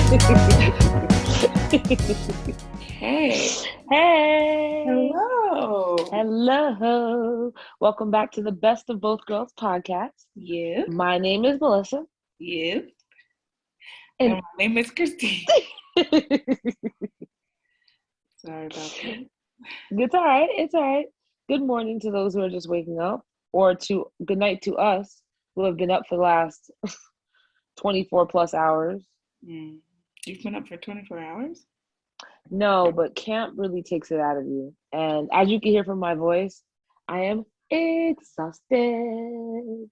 Hey, Hey, hello. hello. Welcome back to the Best of Both Girls podcast. You, My name is Melissa, you, and and my name is Christine. Sorry about that. it's all right. It's all right. Good morning to those who are just waking up, or to good night to us who have been up for the last 24 plus hours. Mm. You've been up for 24 hours? No, but camp really takes it out of you. And as you can hear from my voice, I am exhausted.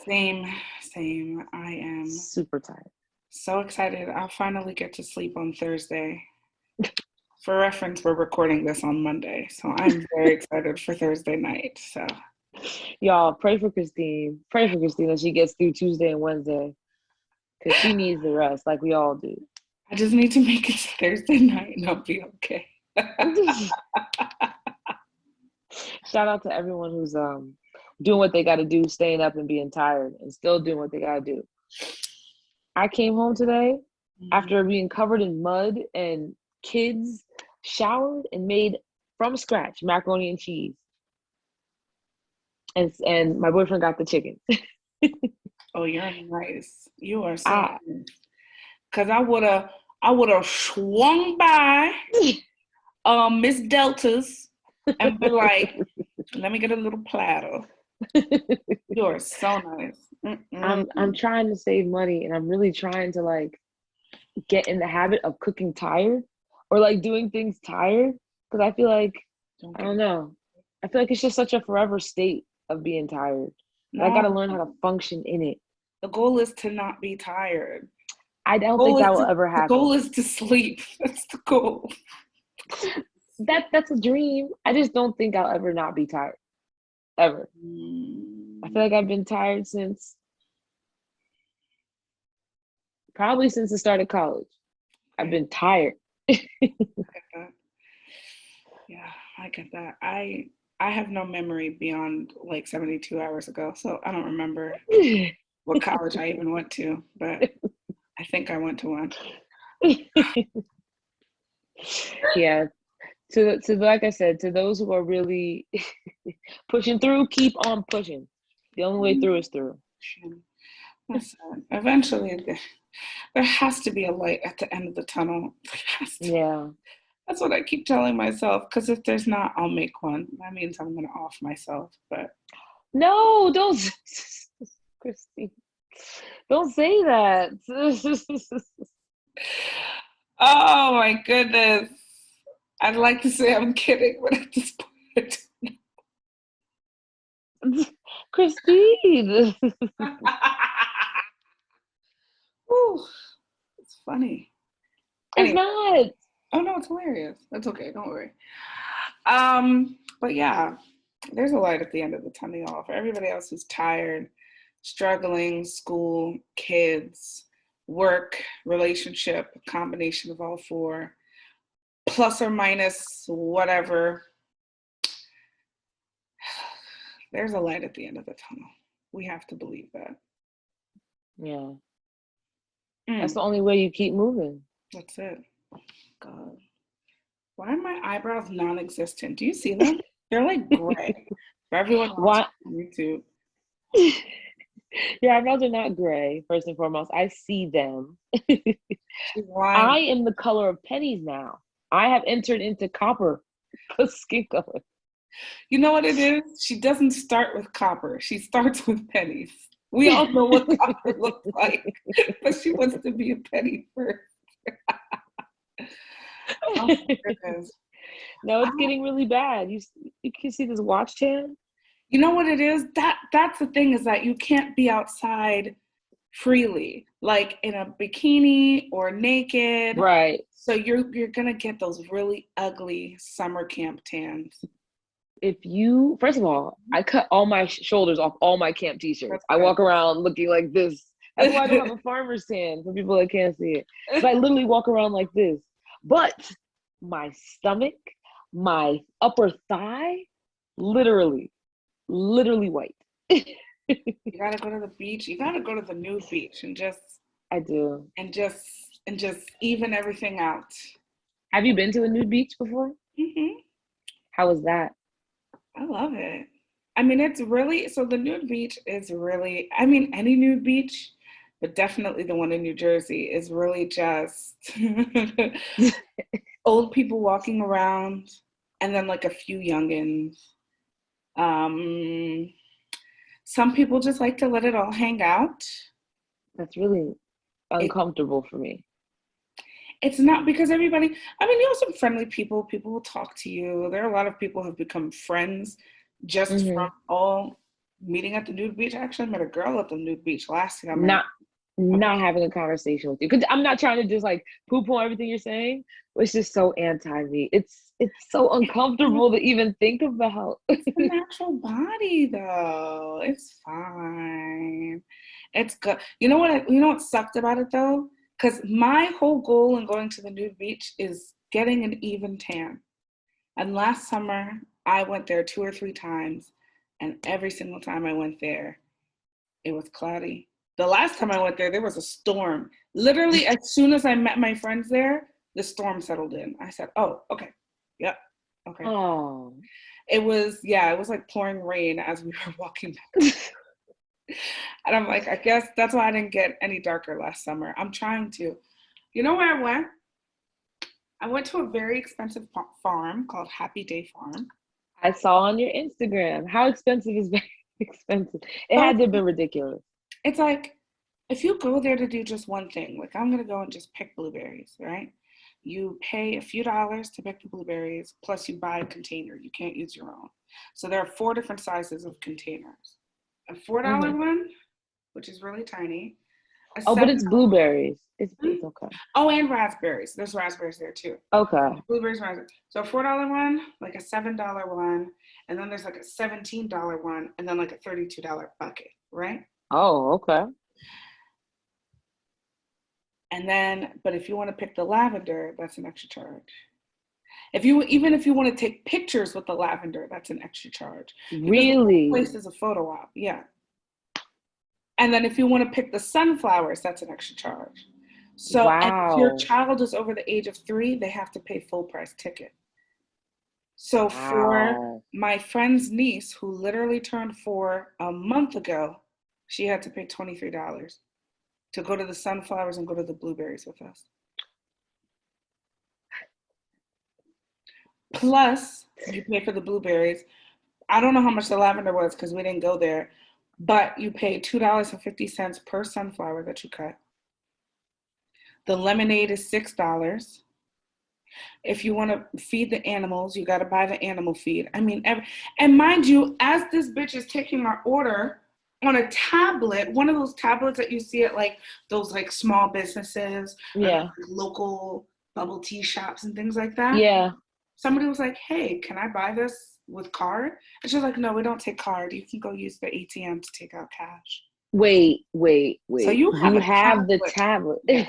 Same, same. I am Super tired. so excited. I'll finally get to sleep on Thursday. For reference, we're recording this on Monday, so I'm very excited for Thursday night. So Y'all pray for Christine. Pray for Christine that she gets through Tuesday and Wednesday because she needs the rest, like we all do. I just need to make it to Thursday night and I'll be okay. Shout out to everyone who's doing what they got to do, staying up and being tired, and still doing what they got to do. I came home today after being covered in mud, and kids showered and made from scratch macaroni and cheese, and my boyfriend got the chicken. Oh, you're nice. You are so I nice. Cause I would have swung by Miss Delta's and be like, let me get a little platter. You are so nice. I'm trying to save money, and I'm really trying to like get in the habit of cooking tired or like doing things tired because I feel like Don't I get don't me. know. I feel like it's just such a forever state of being tired. But I got No, to learn how to function in it. the goal is to not be tired. I The don't think goal is that will to ever the goal happen. is to sleep. That's the goal. That's a dream. I just don't think I'll ever not be tired ever. I feel Mm, like I've been tired since probably since the start of college. I've okay, been tired. I get that. Yeah, I get that. I have no memory beyond like 72 hours ago, so I don't remember what college I even went to, but I think I went to one. Yeah, to like I said, to those who are really pushing through, keep on pushing. The only way through is through. Listen, eventually there has to be a light at the end of the tunnel. There has to. Yeah. That's what I keep telling myself. Because if there's not, I'll make one. That means I'm gonna off myself. But No, don't, Christy. Don't say that. oh my goodness, I'd like to say I'm kidding, but at this point, Christine. Whew, it's funny. It's Anyway, not. oh no, it's hilarious. That's okay. Don't worry. But yeah, there's a light at the end of the tunnel, y'all. For everybody else who's tired, struggling, school, kids, work, relationship, a combination of all four, plus or minus whatever, there's a light at the end of the tunnel. We have to believe that. Yeah. That's Mm, the only way you keep moving. that's it. God. Why are my eyebrows non existent? Do you see them? They're like gray. For everyone watching Why? on YouTube, Your eyebrows are not gray, first and foremost. I see them. she's lying. I am the color of pennies now. I have entered into copper skin color. You know what it is? She doesn't start with copper. She starts with pennies. We all know what copper looks like, but she wants to be a penny first. Oh my goodness. No, I, it's getting really bad. You can see this watch tan. you know what it is? That's the thing is that you can't be outside freely, like in a bikini or naked. Right. So you're gonna get those really ugly summer camp tans. If you, first of all, I cut all my shoulders off all my camp t-shirts. That's I good. walk around looking like this. That's why I don't have a farmer's tan for people that can't see it. Because I literally walk around like this. But my stomach, my upper thigh, literally, literally white. You gotta go to the beach. You gotta go to the nude beach and just I do. and just even everything out. Have you been to a nude beach before? Hmm. How was that? I love it. I mean, it's really so the nude beach is really, I mean, any nude beach, but definitely the one in New Jersey is really just old people walking around and then like a few youngins. Um, some people just like to let it all hang out. That's really It, uncomfortable for me. it's not because everybody, I mean, you have some friendly people. People will talk to you. There are a lot of people who have become friends just from Hmm. all meeting at the nude beach. I actually met a girl at the nude beach last year. I met Not not having a conversation with you because I'm not trying to just like poo poo on everything you're saying. It's just so anti me. It's so uncomfortable to even think about. it's the natural body though. It's fine. It's good. You know what sucked about it though? Because my whole goal in going to the nude beach is getting an even tan. And last summer I went there 2 or 3 times, and every single time I went there, it was cloudy. The last time I went there was a storm. Literally, as soon as I met my friends there, the storm settled in. I said, "Oh, okay, yep, okay." Oh. Yeah, it was like pouring rain as we were walking back. And I'm like, I guess that's why I didn't get any darker last summer. I'm trying to. You know where I went? I went to a very expensive farm called Happy Day Farm. I saw on your Instagram. How expensive is very expensive? It So had to have been ridiculous. it's like if you go there to do just one thing, like I'm gonna go and just pick blueberries, right? You pay a few dollars to pick the blueberries, plus you buy a container. You can't use your own. So there are 4 different sizes of containers. A $4 Hmm. one, which is really tiny. A Oh, but seven. it's blueberries. Mm, It's okay. oh, and raspberries. There's raspberries there too. Okay. Blueberries, raspberries. So a $4 one, like a $7 one, and then there's like a $17 one, and then like a $32 bucket, right? Oh, okay. And then, but if you want to pick the lavender, that's an extra charge. Even if you want to take pictures with the lavender, that's an extra charge because the whole Really? place is a photo op. Yeah. And then if you want to pick the sunflowers, that's an extra charge. So, and if your Wow. child is over the age of 3, they have to pay full price ticket. So for Wow. my friend's niece, who literally turned 4 a month ago, she had to pay $23 to go to the sunflowers and go to the blueberries with us. Plus, you pay for the blueberries. I don't know how much the lavender was because we didn't go there, but you pay $2.50 per sunflower that you cut. The lemonade is $6. If you want to feed the animals, you got to buy the animal feed. I mean, and mind you, as this bitch is taking our order on a tablet, one of those tablets that you see at like those like small businesses or Yeah. like local bubble tea shops and things like that. Yeah. Somebody was like, "Hey, can I buy this with card?" And she was like, "No, we don't take card. You can go use the ATM to take out cash." Wait, wait, So wait. you have You a have the tablet, tablet. yeah,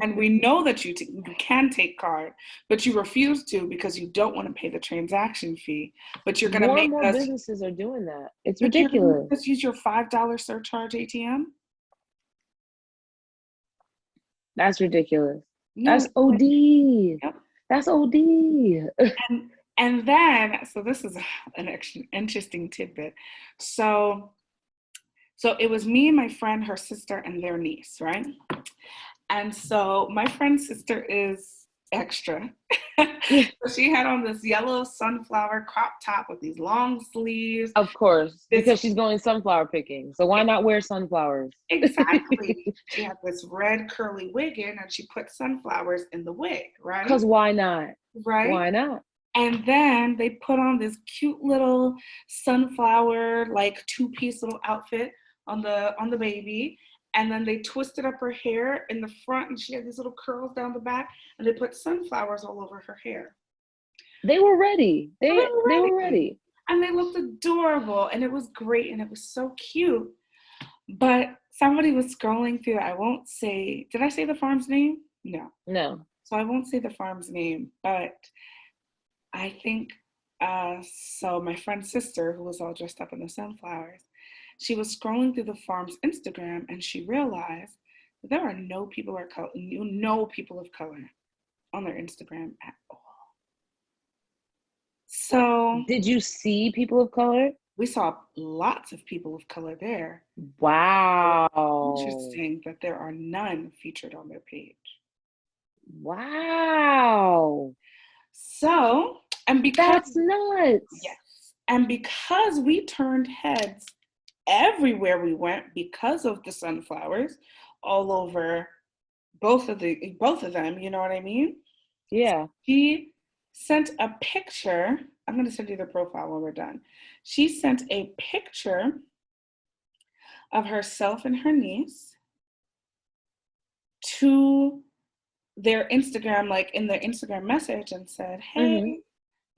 and we know that you can take card, but you refuse to because you don't want to pay the transaction fee. But you're gonna More and make more us, businesses are doing that. It's but you're gonna ridiculous. make us use your $5 surcharge ATM. That's ridiculous. No, That's it's like, OD. yep. That's OD. And and then so this is an interesting tidbit. So so it was me and my friend, her sister, and their niece, right? And so my friend's sister is extra. So she had on this yellow sunflower crop top with these long sleeves. Of course, This because she's going sunflower picking. So why not wear sunflowers? exactly. She had this red curly wig in, and she put sunflowers in the wig, right? Because why not? Right. Why not? And then they put on this cute little sunflower like two-piece little outfit on the baby. And then they twisted up her hair in the front, and she had these little curls down the back, and they put sunflowers all over her hair. They were ready. So they They were were ready. ready. And they looked adorable, and it was great, and it was so cute. But somebody was scrolling through, I won't say, did I say the farm's name? No. No. So I won't say the farm's name, but I think so my friend's sister, who was all dressed up in the sunflowers, she was scrolling through the farm's Instagram and she realized there are no people of color, people of color on their Instagram at all. So Did you see people of color? we saw lots of people of color there. Wow. Interesting that there are none featured on their page. Wow. So, and That's because, nuts. yes, and because we turned heads everywhere we went because of the sunflowers all over both of them, you know what I mean? Yeah. She sent a picture. I'm going to send you the profile when we're done. She sent a picture of herself and her niece to their Instagram, like in their Instagram message, and said, Mm-hmm.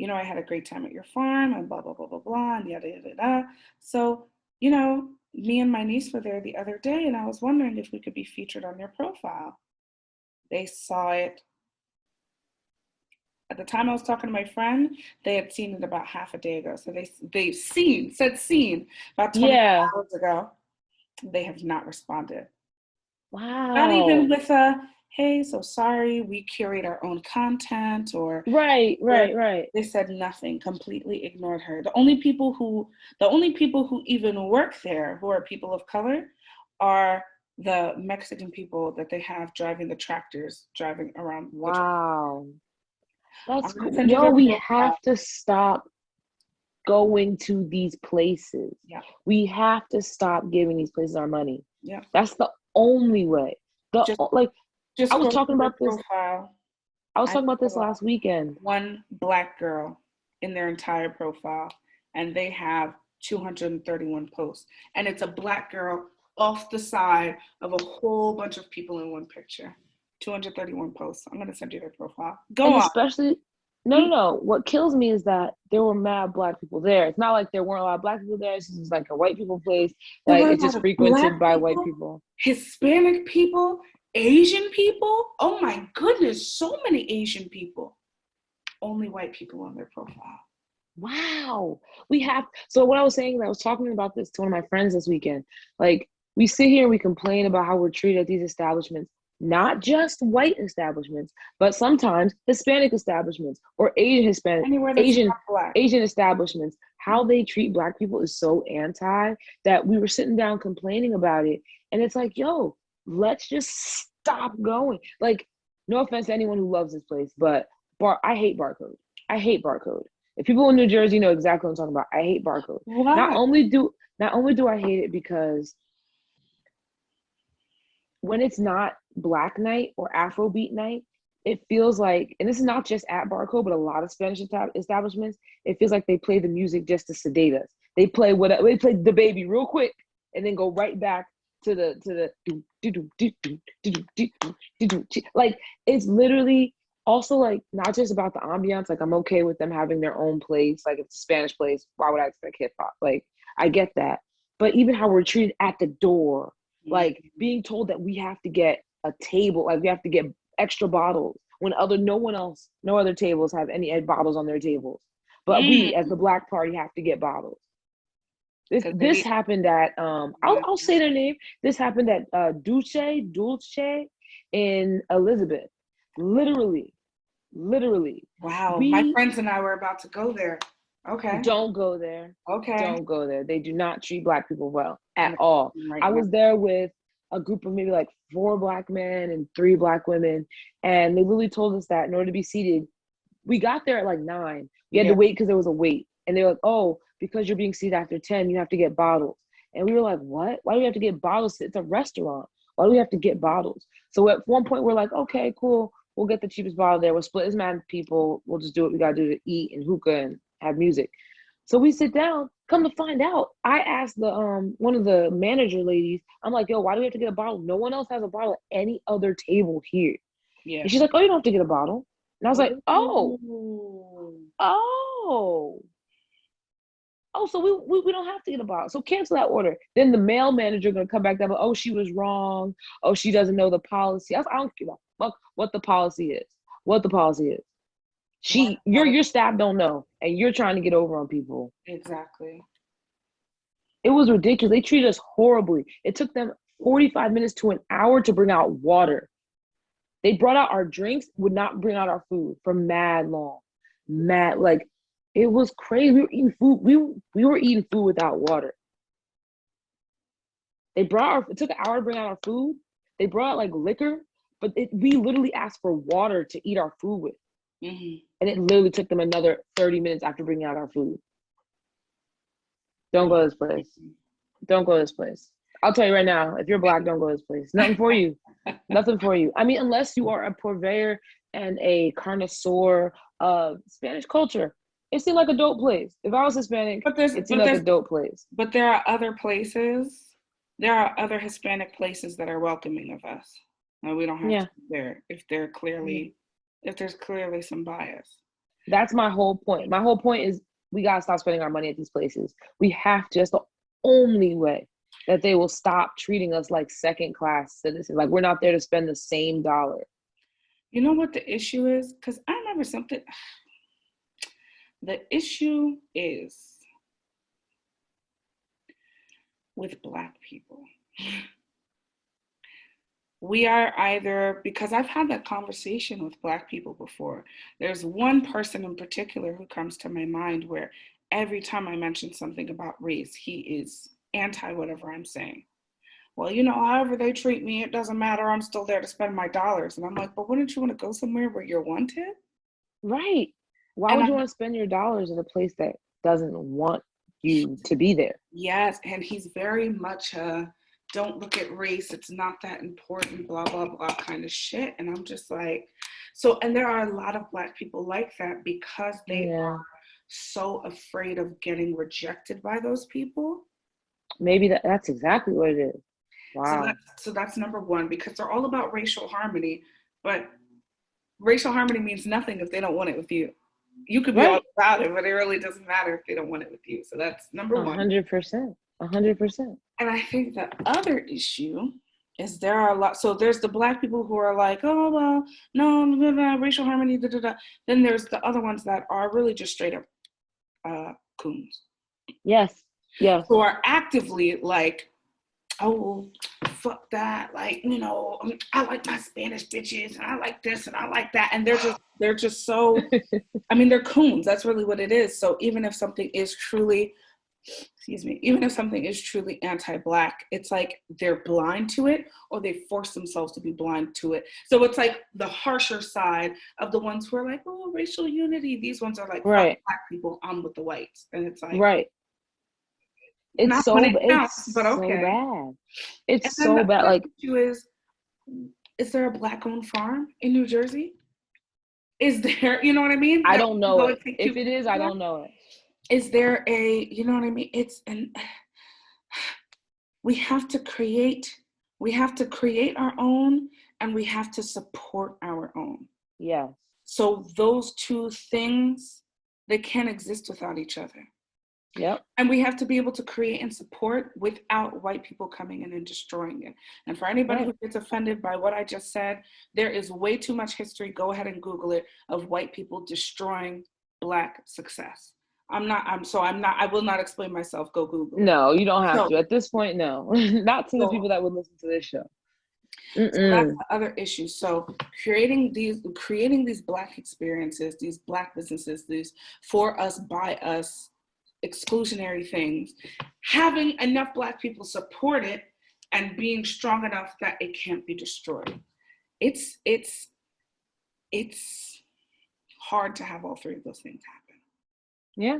hey, I had a great time at your farm and blah, blah, blah, blah, blah, and yada, yada, yada. So, me and my niece were there the other day, and I was wondering if we could be featured on your profile. They saw it. At the time I was talking to my friend, they had seen it about half a day ago. So they said seen about 24 Yeah. hours ago. They have not responded. Not even Wow. with a, hey, so sorry, we curate our own content or Right, right, right. they said nothing, completely ignored her. The only people who even work there who are people of color are the Mexican people that they have driving the tractors driving around the track. Wow. I'm That's gonna cool. send you Yo, their we profile. have to stop going to these places. Yeah, We have to stop giving these places our money. yeah. That's the only way. Just Like I just was go talking to their about this. profile. I was I talking about this saw last weekend. one black girl in their entire profile, and they have 231 posts. And it's a black girl off the side of a whole bunch of people in one picture. 231 posts. I'm gonna send you their profile. Go And on. especially, no, no, no. What kills me is that there were mad black people there. It's not like there weren't a lot of black people there. It's just like a white people place. There Like were a it's lot just of black frequented by white people, people. Hispanic people, Asian people. Oh my goodness, so many Asian people. Only white people on their profile. Wow. We have, so what I was saying, I was talking about this to one of my friends this weekend. Like, we sit here and we complain about how we're treated at these establishments, not just white establishments, but sometimes Hispanic establishments or Anywhere that's Asian, not black. Asian establishments. How they treat black people is so anti that we were sitting down complaining about it. And it's like, yo, let's just stop going. Like, no offense to anyone who loves this place, but I hate Barcode. I hate Barcode. If people in New Jersey know exactly what I'm talking about, I hate Barcode. Not Why? only do not only do I hate it because when it's not Black Night or Afrobeat night, it feels like, and this is not just at Barcode, but a lot of Spanish establishments, it feels like they play the music just to sedate us. They play the baby real quick and then go right back to the like it's literally also like not just about the ambiance. Like I'm okay with them having their own place. Like if it's a Spanish place, why would I expect hip hop? Like I get that, but even how we're treated at the door, like being told that we have to get a table, like we have to get extra bottles when no other tables have any bottles on their tables, but we as the Black party have to get bottles. This happened at I'll say their name. This happened at Dulce in Elizabeth. Literally. Wow, my We friends and I were about to go there. Okay. don't go there. Okay. Don't go there. They do not treat Black people well I'm at all. right I now. was there with a group of maybe like 4 Black men and 3 Black women, and they literally told us that in order to be seated, we got there at like 9. We had Yeah. to wait because there was a wait, and they were like, "Oh, because you're being seated after 10, you have to get bottles." And we were like, "What? Why do we have to get bottles? It's a restaurant. Why do we have to get bottles?" So at one point, we're like, "Okay, cool. We'll get the cheapest bottle there. We'll split as many people. We'll just do what we gotta do to eat and hookah and have music." So we sit down. Come to find out, I asked the one of the manager ladies. I'm like, "Yo, why do we have to get a bottle? No one else has a bottle at any other table here." Yeah. And she's like, "Oh, you don't have to get a bottle." And I was like, "Oh, Ooh. oh, oh, so we don't have to get a bottle. So cancel that order." Then the mail manager gonna come back down, oh, she was wrong. Oh, she doesn't know the policy. I don't give a fuck what the policy is. What the policy is. Your staff don't know, and you're trying to get over on people. Exactly. It was ridiculous. They treated us horribly. It took them 45 minutes to an hour to bring out water. They brought out our drinks, would not bring out our food for mad long. Mad, like, it was crazy. We were eating food. We were eating food without water. It took an hour to bring out our food. They brought out like liquor, but we literally asked for water to eat our food with. Mm-hmm. And it literally took them another 30 minutes after bringing out our food. Don't go to this place. Don't go to this place. I'll tell you right now, if you're Black, don't go to this place. Nothing for you. Nothing for you. I mean, unless you are a purveyor and a connoisseur of Spanish culture, it seemed like a dope place. If I was Hispanic, it seemed like a dope place. But there are other places. There are other Hispanic places that are welcoming of us. And we don't have to be there if there's clearly some bias. That's my whole point. My whole point is we gotta stop spending our money at these places. We have to. That's the only way that they will stop treating us like second-class citizens. Like we're not there to spend the same dollar. You know what the issue is? Because I remember something. The issue is with Black people. We are either, because I've had that conversation with Black people before. There's one person in particular who comes to my mind where every time I mention something about race, he is anti whatever I'm saying. Well, however they treat me, it doesn't matter. I'm still there to spend my dollars. And I'm like, but wouldn't you want to go somewhere where you're wanted? Right. Why would you want to spend your dollars in a place that doesn't want you to be there? Yes. And he's very much don't look at race. It's not that important, blah, blah, blah kind of shit. And I'm just like, and there are a lot of Black people like that because they are so afraid of getting rejected by those people. Maybe that's exactly what it is. Wow. So that's number one, because they're all about racial harmony, but racial harmony means nothing if they don't want it with you. You could be all about it, but it really doesn't matter if they don't want it with you. So that's number one. 100%. 100%. And I think the other issue is there are a lot. So there's the Black people who are like, oh, well, no, racial harmony, da, da, da. Then there's the other ones that are really just straight up coons. Yes. Yes. Who are actively like, oh, fuck that. Like, I like my Spanish bitches and I like this and I like that. And they're just so, I mean, they're coons. That's really what it is. So even if something is truly, anti-Black, it's like they're blind to it or they force themselves to be blind to it. So it's like the harsher side of the ones who are like, oh, racial unity. These ones are like, Black people, I'm with the whites. And it's like, right. It's so bad. It's so bad. Like, is there a Black-owned farm in New Jersey? Is there, you know what I mean? I don't know it. If it is, I don't know it. Is there you know what I mean? We have to create our own, and we have to support our own. Yes. So those two things, they can't exist without each other. Yep. And we have to be able to create and support without white people coming in and destroying it. And for anybody who gets offended by what I just said, there is way too much history, go ahead and Google it, of white people destroying Black success. I will not explain myself. Go Google. No, you don't have to. At this point, no. Not to the people that would listen to this show. So that's the other issue. So creating these Black experiences, these Black businesses, these for us, by us, exclusionary things, having enough Black people support it and being strong enough that it can't be destroyed. It's hard to have all three of those things happen. Yeah.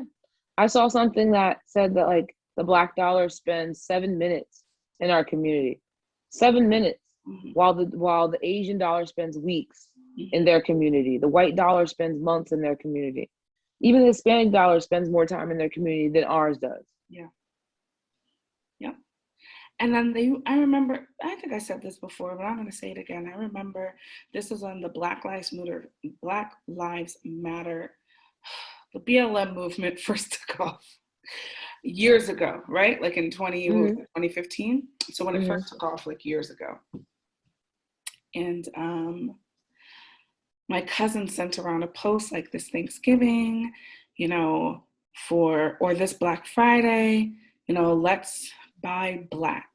I saw something that said that like the Black dollar spends 7 minutes in our community. 7 minutes. Mm-hmm. While the Asian dollar spends weeks in their community. The white dollar spends months in their community. Even the Hispanic dollar spends more time in their community than ours does. Yeah. Yeah. And then I remember, I think I said this before, but I'm going to say it again. I remember this was on the Black Lives Matter, the BLM movement first took off years ago, right? Like in 2015. So when it first took off, like years ago. And my cousin sent around a post like this Thanksgiving, or this Black Friday, let's buy Black.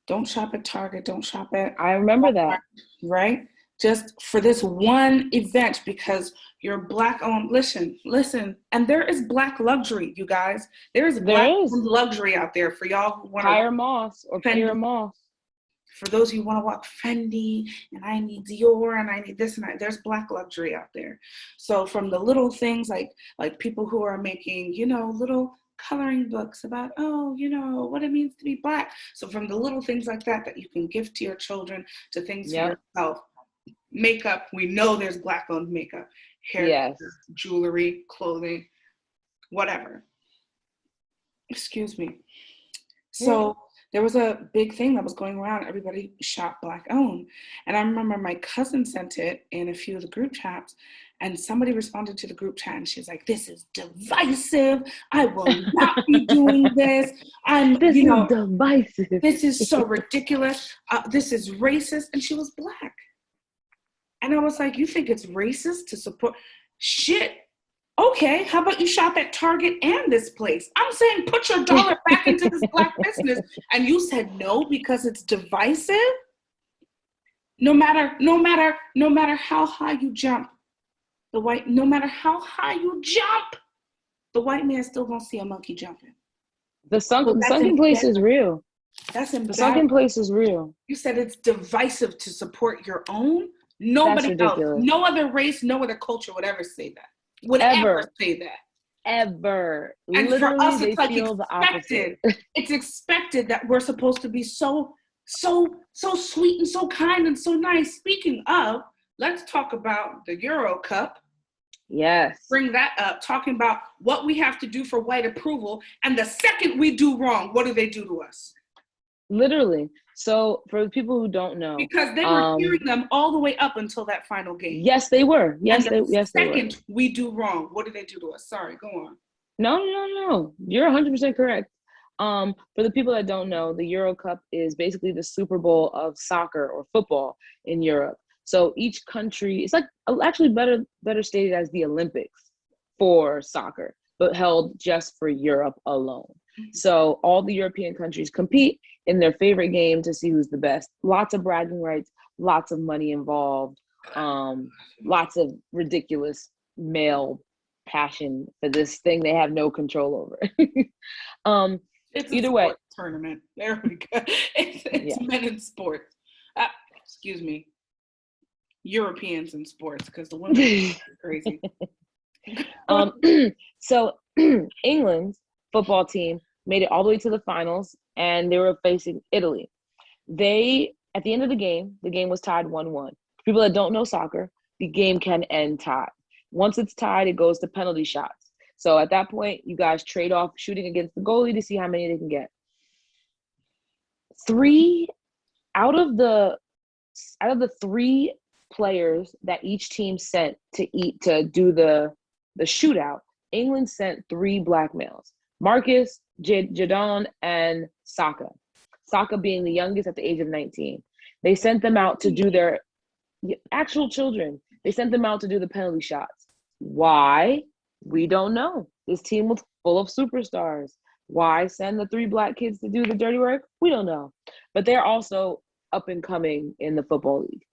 Don't shop at Target. Don't shop at I remember Walmart, that. right? Just for this one event because you're Black owned. Listen. And there is Black luxury, you guys. There is Black There is. owned luxury out there for y'all who want to Hire Moss or Fendi. Kira Moss. For those who want to walk Fendi and I need Dior and I need this and that, there's Black luxury out there. So from the little things like people who are making, little coloring books about, what it means to be Black. So from the little things like that you can give to your children to things for Yep. yourself. Makeup, we know there's Black owned makeup, hair, Yes. jewelry, clothing, whatever. Excuse me. So there was a big thing that was going around. Everybody shop Black owned. And I remember my cousin sent it in a few of the group chats, and somebody responded to the group chat and she's like, this is divisive. I will not be doing this. This is divisive. This is so ridiculous. This is racist. And she was Black. And I was like, you think it's racist to support? Shit. Okay, how about you shop at Target and this place? I'm saying put your dollar back into this Black business. And you said no because it's divisive? No matter how high you jump, the white man's still gonna see a monkey jumping. The sunken place is real. That's embarrassing. The sunken place is real. You said it's divisive to support your own? Nobody else, no other race, no other culture would ever say that. Would ever say that. Ever. And literally, for us, they it's like feel the opposite. It's expected that we're supposed to be so sweet and so kind and so nice. Speaking of, let's talk about the Euro Cup. Yes. Bring that up, talking about what we have to do for white approval. And the second we do wrong, what do they do to us? Literally. So for the people who don't know, because they were hearing them all the way up until that final game. Yes, they were. Yes, they were. Second we do wrong, what do they do to us? Sorry, go on. No. You're 100% correct. For the people that don't know, the Euro Cup is basically the Super Bowl of soccer or football in Europe. So each country, it's like actually better stated as the Olympics for soccer, but held just for Europe alone. Mm-hmm. So all the European countries compete in their favorite game to see who's the best. Lots of bragging rights, lots of money involved, lots of ridiculous male passion for this thing they have no control over. It's either way, tournament. There we go. It's men in sports. Excuse me. Europeans in sports, because the women are crazy. So England's football team made it all the way to the finals, and they were facing Italy. At the end of the game was tied 1-1. People that don't know soccer, the game can end tied. Once it's tied, it goes to penalty shots. So at that point, you guys trade off shooting against the goalie to see how many they can get. 3 out of the 3 players that each team sent to do the shootout, England sent 3 Black males: Marcus, Jadon, and Saka. Saka being the youngest at the age of 19. They sent them out to do their actual children. They sent them out to do the penalty shots. Why? We don't know. This team was full of superstars. Why send the 3 Black kids to do the dirty work? We don't know. But they're also up and coming in the football league.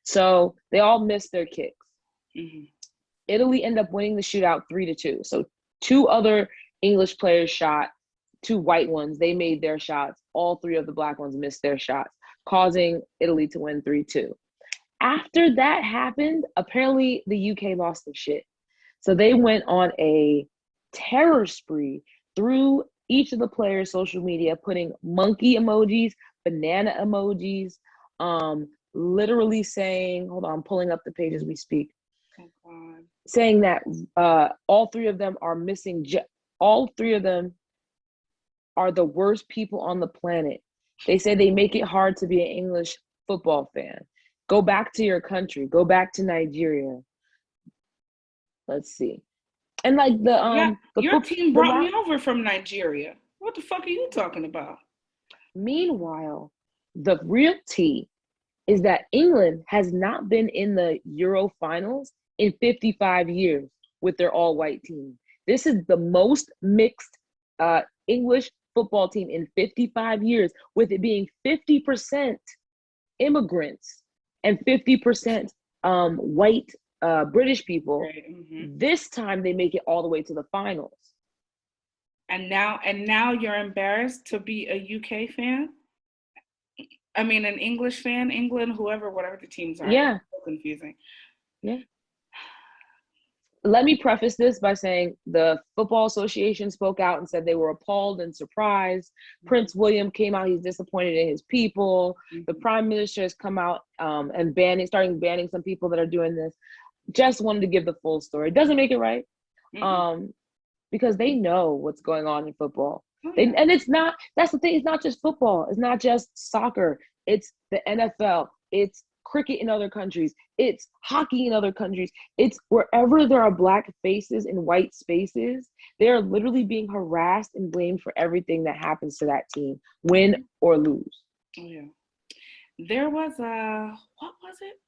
So they all missed their kicks. Mm-hmm. Italy ended up winning the shootout 3-2. So 2 other English players shot, 2 white ones. They made their shots. All 3 of the Black ones missed their shots, causing Italy to win 3-2. After that happened, apparently the UK lost their shit. So they went on a terror spree through each of the players' social media, putting monkey emojis, banana emojis, literally saying, hold on, I'm pulling up the page as we speak, saying that all 3 of them are missing. All 3 of them are the worst people on the planet. They say they make it hard to be an English football fan. Go back to your country. Go back to Nigeria. Let's see. And like your team brought me over from Nigeria. What the fuck are you talking about? Meanwhile, the real tea is that England has not been in the Euro finals in 55 years with their all-white team. This is the most mixed English football team in 55 years, with it being 50% immigrants and 50% white British people. Right. Mm-hmm. This time they make it all the way to the finals. And now you're embarrassed to be a UK fan? I mean, an English fan, England, whoever, whatever the teams are. Yeah. It's so confusing. Yeah. Let me preface this by saying the Football Association spoke out and said they were appalled and surprised. Mm-hmm. Prince William came out, he's disappointed in his people. Mm-hmm. The Prime Minister has come out and starting banning some people that are doing this. Just wanted to give the full story. It doesn't make it right. Mm-hmm. Because they know what's going on in football. And it's not, that's the thing, it's not just football. It's not just soccer. It's the NFL. It's cricket in other countries. It's hockey in other countries. It's wherever there are Black faces in white spaces, they're literally being harassed and blamed for everything that happens to that team, win or lose. Oh, yeah. There was what was it?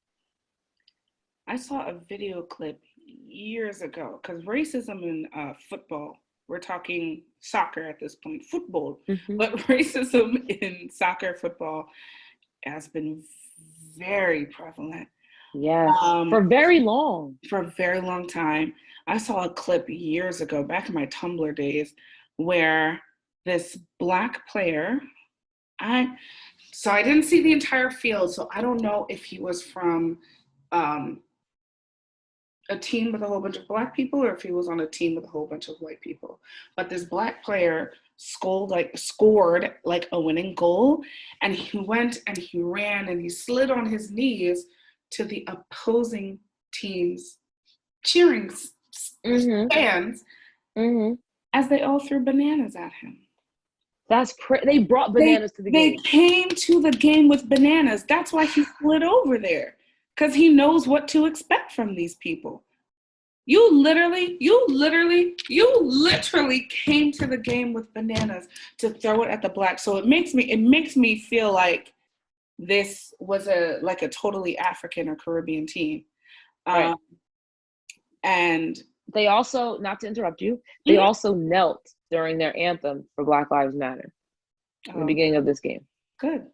I saw a video clip years ago, because racism in football, we're talking soccer at this point, football, but racism in soccer, football has been very prevalent. Yeah, for very long. For a very long time. I saw a clip years ago, back in my Tumblr days, where this Black player, I didn't see the entire field, so I don't know if he was from a team with a whole bunch of Black people or if he was on a team with a whole bunch of white people. But this Black player scored like a winning goal, and he went and he ran and he slid on his knees to the opposing team's cheering stands as they all threw bananas at him. They brought bananas to the game. They came to the game with bananas. That's why he slid over there, because he knows what to expect from these people. You literally came to the game with bananas to throw it at the Black. So it makes me feel like this was a totally African or Caribbean team. Right. And they also, not to interrupt you, they also knelt during their anthem for Black Lives Matter in the beginning of this game. Good.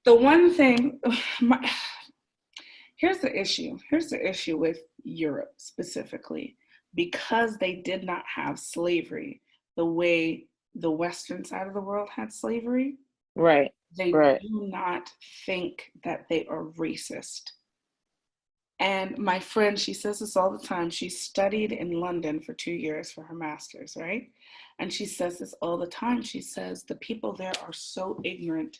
The one thing, here's the issue with Europe specifically, because they did not have slavery the way the Western side of the world had slavery. Right. They do not think that they are racist. And my friend, she says this all the time. She studied in London for 2 years for her master's, right? And she says this all the time. She says the people there are so ignorant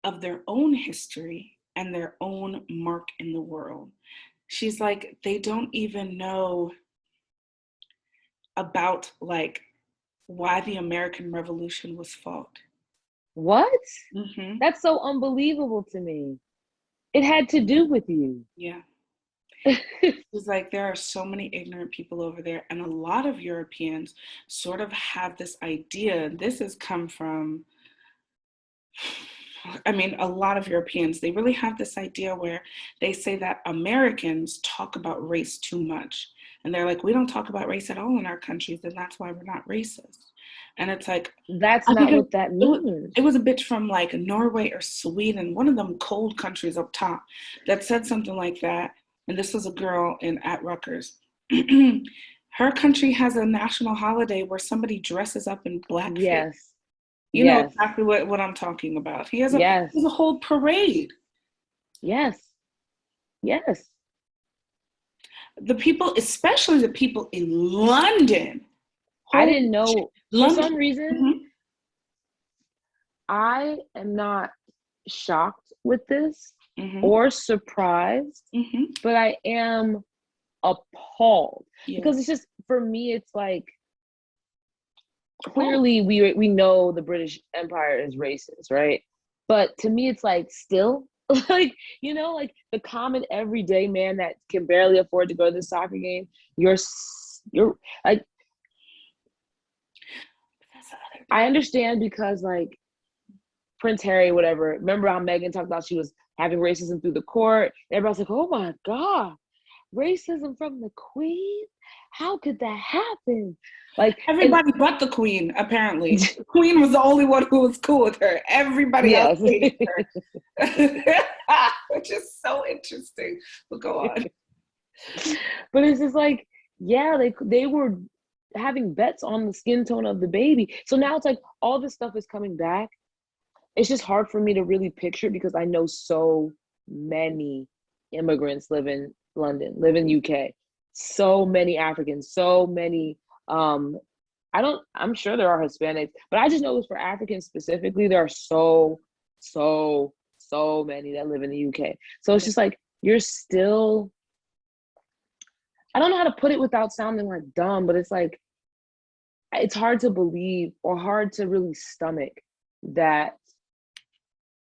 of their own history and their own mark in the world. She's like, they don't even know about why the American Revolution was fought. What? That's so unbelievable to me. It had to do with you. Yeah. It's like there are so many ignorant people over there, and a lot of Europeans sort of have this idea. This has come from, a lot of Europeans, they really have this idea where they say that Americans talk about race too much. And they're like, we don't talk about race at all in our countries, and that's why we're not racist. And it's like, that's not what that means. It was a bitch from Norway or Sweden, one of them cold countries up top, that said something like that. And this was a girl at Rutgers. Her country has a national holiday where somebody dresses up in blackface. Yes. You know exactly what I'm talking about. He has a whole parade. Yes. Yes. The people, especially the people in London. I didn't know. For some reason, I am not shocked with this or surprised, but I am appalled. Because it's just, for me, it's like, clearly we know the British Empire is racist, right? But to me, it's like, still, the common everyday man that can barely afford to go to the soccer game, you're like, I understand, because Prince Harry, whatever, remember how Meghan talked about she was having racism through the court? Everybody's like, oh my God. racism from the queen? How could that happen? Like, and Everybody but the queen, apparently. The queen was the only one who was cool with her. Everybody else yes. hated her. Which is so interesting. But go on. But it's just like, yeah, they were having bets on the skin tone of the baby. So now it's like all this stuff is coming back. It's just hard for me to really picture because I know so many immigrants live in London, live in UK. So many Africans, so many I'm sure there are Hispanics, but I just know for Africans specifically, there are so many that live in the UK. So it's just like you're still, I don't know how to put it without sounding like dumb, but it's like it's hard to believe or hard to really stomach that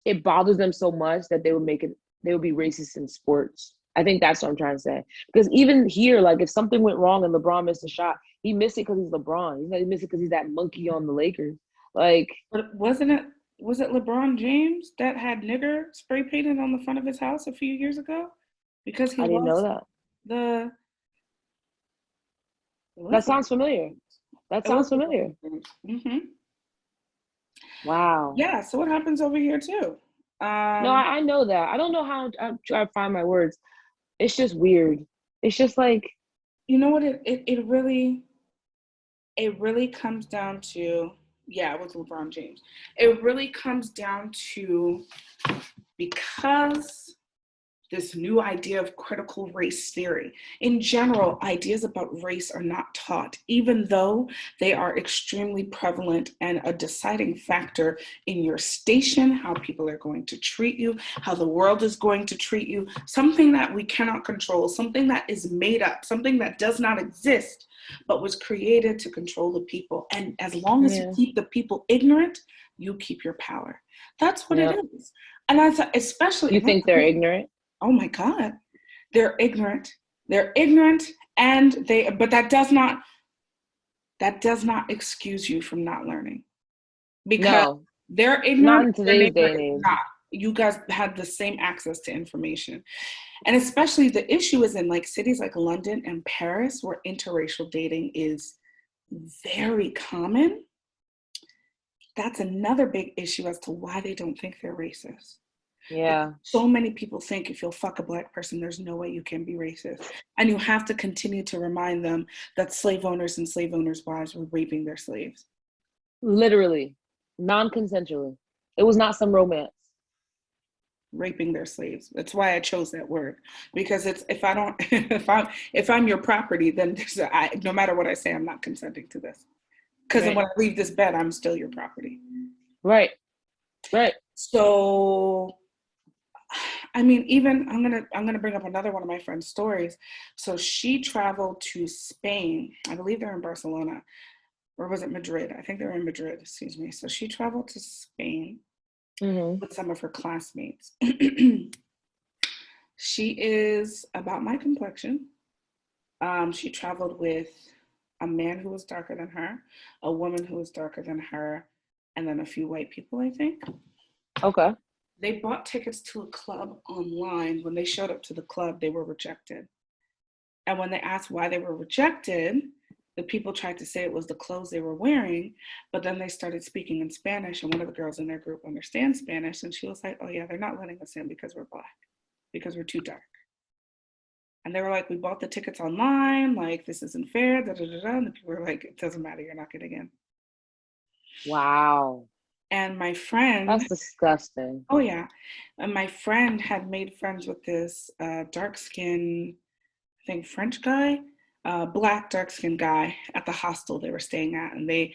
it bothers them so much that they would be racist in sports. I think that's what I'm trying to say. Because even here, like if something went wrong and LeBron missed a shot, he missed it because he's LeBron. He's not missing it because he's that monkey on the Lakers. Like, But was it LeBron James that had nigger spray painted on the front of his house a few years ago? Because he I didn't know lost that. the That sounds familiar. That it was sounds familiar. mm-hmm. Wow. Yeah, so it happens over here too. No, I know that. I don't know how I'm trying to find my words. It's just weird. It's just like, you know what it really comes down to, yeah, with LeBron James. It really comes down to, because this new idea of critical race theory. In general, ideas about race are not taught, even though they are extremely prevalent and a deciding factor in your station, how people are going to treat you, how the world is going to treat you, something that we cannot control, something that is made up, something that does not exist, but was created to control the people. And as long as you keep the people ignorant, you keep your power. That's what it is. And that's especially. You think they're ignorant? Oh my God, they're ignorant. They're ignorant, but that does not excuse you from not learning, because they're ignorant. Not in today's day and age. Not. You guys had the same access to information, and especially the issue is in like cities like London and Paris, where interracial dating is very common. That's another big issue as to why they don't think they're racist. Yeah. So many people think if you'll fuck a Black person, there's no way you can be racist. And you have to continue to remind them that slave owners and slave owners' wives were raping their slaves. Literally, non-consensually. It was not some romance. Raping their slaves. That's why I chose that word, because it's if I'm your property, then no matter what I say, I'm not consenting to this. Because when I leave this bed, I'm still your property. Right. So, I mean, even I'm gonna bring up another one of my friend's stories. So she traveled to Spain. I believe they're in Barcelona, or was it Madrid? I think they were in Madrid. Excuse me. So she traveled to Spain with some of her classmates. She is about my complexion. She traveled with a man who was darker than her, a woman who was darker than her, and then a few white people, I think. Okay. They bought tickets to a club online. When they showed up to the club, they were rejected. And when they asked why they were rejected, the people tried to say it was the clothes they were wearing, but then they started speaking in Spanish, and one of the girls in their group understands Spanish, and she was like, oh yeah, they're not letting us in because we're Black, because we're too dark. And they were like, we bought the tickets online, like, this isn't fair, da da da da. And the people were like, it doesn't matter, you're not getting in. Wow. And my friend. That's disgusting. Oh, yeah. And my friend had made friends with this dark-skinned, I think, French guy, Black dark-skinned guy at the hostel they were staying at. And they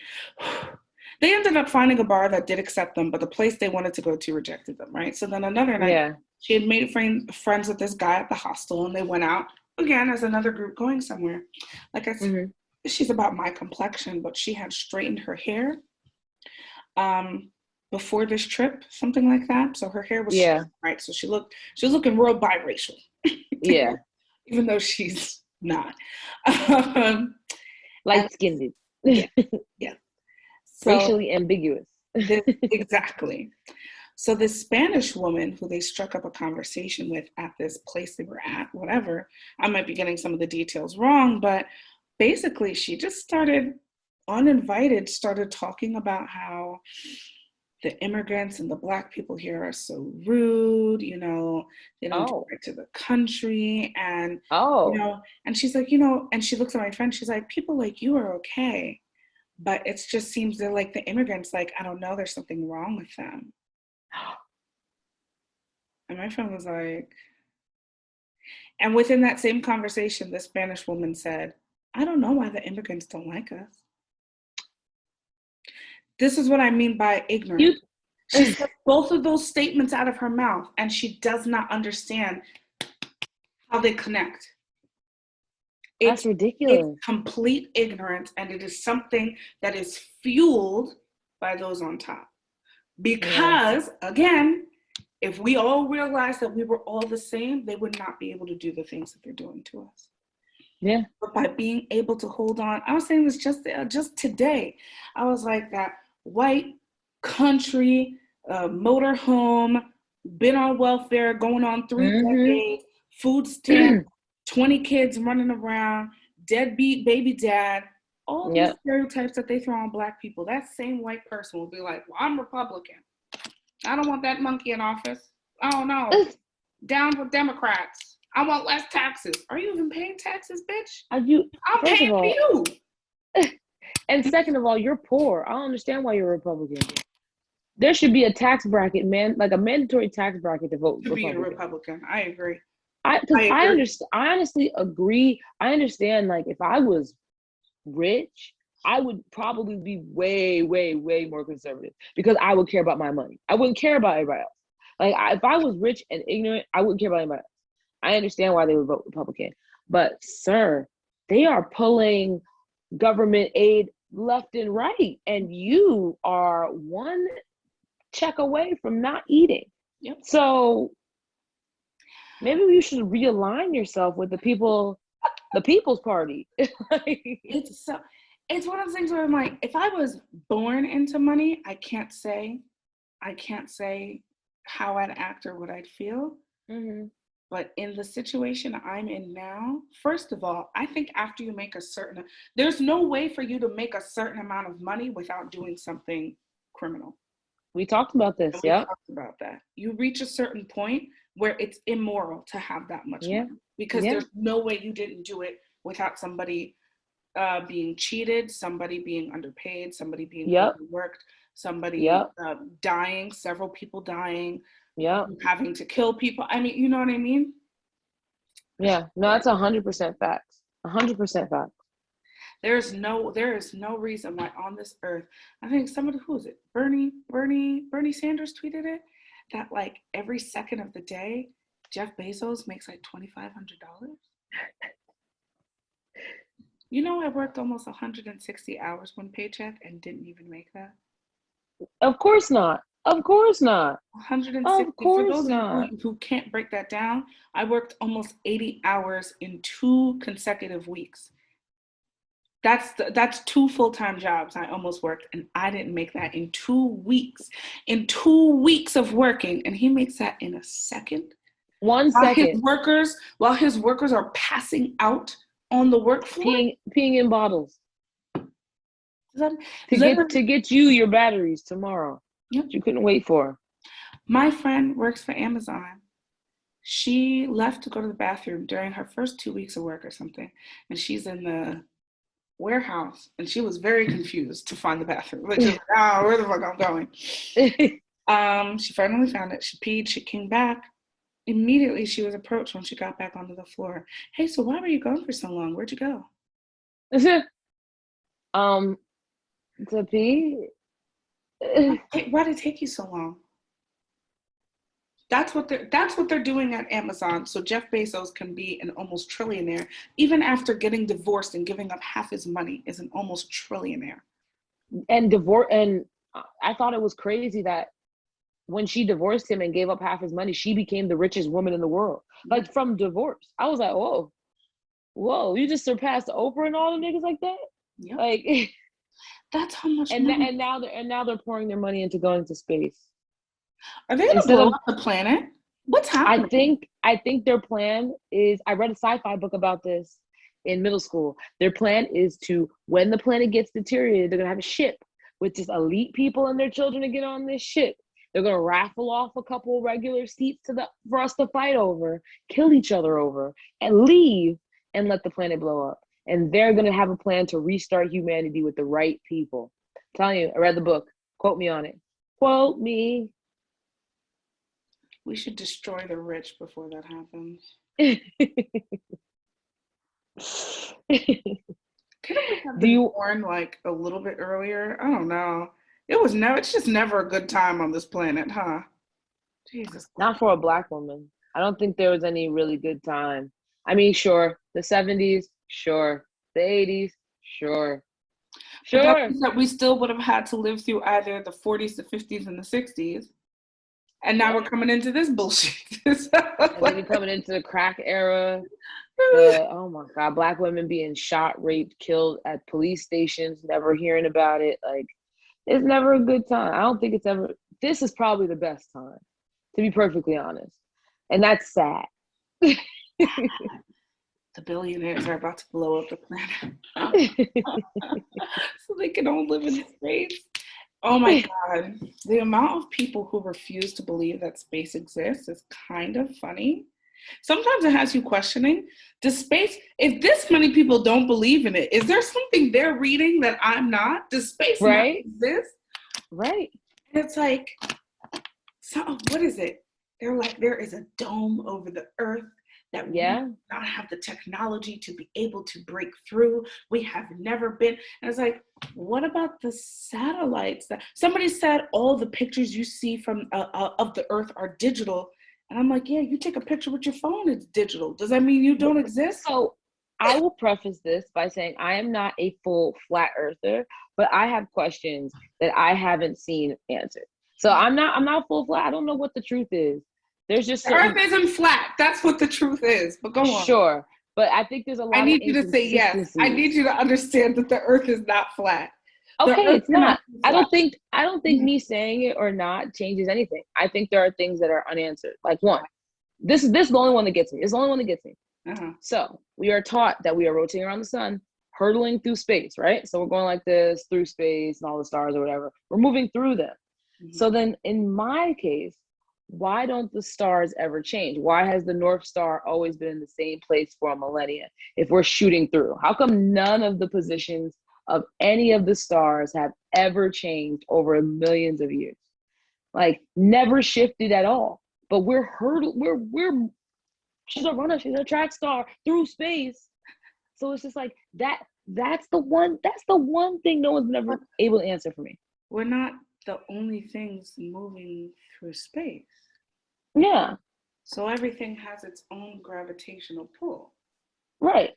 ended up finding a bar that did accept them, but the place they wanted to go to rejected them, right? So then another night, she had made friends with this guy at the hostel, and they went out again as another group going somewhere. Like I said, she's about my complexion, but she had straightened her hair before this trip, something like that. So her hair was straight, right? So she was looking real biracial. Yeah. Even though she's not. Light-skinned. Yeah. So, racially ambiguous. Exactly. So this Spanish woman who they struck up a conversation with at this place they were at, whatever, I might be getting some of the details wrong, but basically she just started uninvited, started talking about how the immigrants and the black people here are so rude, they don't get Oh, back to the country. And, oh, and she's like, and she looks at my friend, she's like, people like you are okay. But it just seems they're like the immigrants, like, I don't know, there's something wrong with them. And my friend was like, and within that same conversation, the Spanish woman said, I don't know why the immigrants don't like us. This is what I mean by you. ignorant. She said both of those statements out of her mouth, and she does not understand how they connect. That's It's ridiculous. complete ignorance, and it is something that is fueled by those on top. Yeah. Because, again, if we all realized that we were all the same, they would not be able to do the things that they're doing to us. Yeah. But by being able to hold on, I was saying this just today. I was like that white country motorhome, been on welfare, going on 3 decades, food stamp, 20 kids running around, deadbeat baby dad, all these Yep. stereotypes that they throw on black people. That same white person will be like, well, I'm Republican. I don't want that monkey in office. Oh no. Down with Democrats. I want less taxes. Are you even paying taxes, bitch? Are you? I'm First of paying for all, you. and second of all, you're poor. I don't understand why you're a Republican. There should be a tax bracket, man, like a mandatory tax bracket to vote To be a Republican. Republican. I agree. Because I I agree. understand. I honestly agree. I understand. Like, if I was rich, I would probably be way, way, way more conservative because I would care about my money. I wouldn't care about everybody else. Like, if I was rich and ignorant, I wouldn't care about anybody else. I understand why they would vote Republican, but sir, they are pulling government aid left and right, and you are one check away from not eating. Yep. So maybe you should realign yourself with the people, the People's Party. It's one of those things where I'm like, if I was born into money, I can't say how I'd act or what I'd feel. Mm-hmm. But in the situation I'm in now, first of all, I think after you make there's no way for you to make a certain amount of money without doing something criminal. We talked about this. And we Yep. talked about that. You reach a certain point where it's immoral to have that much Yeah. money because Yeah. there's no way you didn't do it without somebody being cheated, somebody being underpaid, somebody being Yep. overworked, somebody Yep. dying, several people dying, Yep. having to kill people. I mean, you know what I mean? Yeah. No, that's 100% facts. 100% facts. There is no reason why on this earth, I think somebody, who is it? Bernie Sanders tweeted it, that like every second of the day, Jeff Bezos makes like $2,500. I worked almost 160 hours one paycheck and didn't even make that. Of course not. Of course not. Of 160. For course those of you not. who can't break that down, I worked almost 80 hours in 2 consecutive weeks. That's 2 full-time jobs I almost worked, and I didn't make that in 2 weeks. In 2 weeks of working, and he makes that in a second. One While his second. workers are passing out on the work floor. Peeing in bottles. Literally, To get you your batteries tomorrow. yep. You couldn't wait for. My friend works for Amazon. She left to go to the bathroom during her first 2 weeks of work or something, and she's in the warehouse, and she was very confused to find the bathroom. Like, she was like, where the fuck I'm going? She finally found it. She peed. She came back. Immediately, she was approached when she got back onto the floor. Hey, so why were you gone for so long? Where'd you go? To pee. Why did it take you so long? That's what they're doing at Amazon. So Jeff Bezos can be an almost trillionaire, even after getting divorced and giving up half his money, is an almost trillionaire. And I thought it was crazy that when she divorced him and gave up half his money, she became the richest woman in the world. Like, from divorce. I was like, whoa, you just surpassed Oprah and all the niggas like that? Yep. Like, that's how much and money. And now they're pouring their money into going to space. Are they going to Instead blow of up the planet? What's I happening? think I think their plan is, I read a sci-fi book about this in middle school. Their plan is to, when the planet gets deteriorated, they're gonna have a ship with just elite people and their children to get on this ship. They're gonna raffle off a couple regular seats for us to fight over, kill each other over, and leave and let the planet blow up. And they're gonna have a plan to restart humanity with the right people. I'm telling you, I read the book. Quote me on it. Quote me. We should destroy the rich before that happens. Couldn't we have Do been you born like a little bit earlier? I don't know. It's just never a good time on this planet, huh? Jesus Not Christ. for a black woman. I don't think there was any really good time. I mean, sure, the 70s, sure, the 80s, sure, But that sure. means that we still would have had to live through either the 40s, the 50s, and the 60s. And now Yep. we're coming into this bullshit. And then you're coming into the crack era. The Oh my God, black women being shot, raped, killed at police stations, never hearing about it. Like, it's never a good time. I don't think it's ever. This is probably the best time, to be perfectly honest. And that's sad. The billionaires are about to blow up the planet. So they can all live in space. Oh my God. The amount of people who refuse to believe that space exists is kind of funny. Sometimes it has you questioning, does space, if this many people don't believe in it, is there something they're reading that I'm not? Does space not Right? exist? Right. And it's like, so what is it? They're like, there is a dome over the earth that we do Yeah. not have the technology to be able to break through. We have never been. And it's like, what about the satellites? That somebody said all the pictures you see from of the earth are digital. And I'm like, yeah, you take a picture with your phone, it's digital. Does that mean you don't exist? So I will preface this by saying I am not a full flat earther, but I have questions that I haven't seen answered. So I'm not full flat. I don't know what the truth is. There's just The earth certain, isn't flat. That's what the truth is. But go on. sure, but I think there's a I lot of need you to say yes. I need inconsistencies. you to understand that the earth is not flat. The Okay, earth it's cannot not. be I flat. don't think me saying it or not changes anything. I think there are things that are unanswered. Like, one, this is the only one that gets me. It's the only one that gets me. Uh-huh. So we are taught that we are rotating around the sun, hurtling through space, right? So we're going like this through space and all the stars or whatever. We're moving through them. Mm-hmm. So then in my case, why don't the stars ever change? Why has the North Star always been in the same place for a millennia if we're shooting through? How come none of the positions of any of the stars have ever changed over millions of years? Like, never shifted at all. But we're she's a runner, she's a track star through space. So it's just like that. That's the one thing no one's been ever able to answer for me. We're not the only things moving through space. Yeah, So everything has its own gravitational pull. right.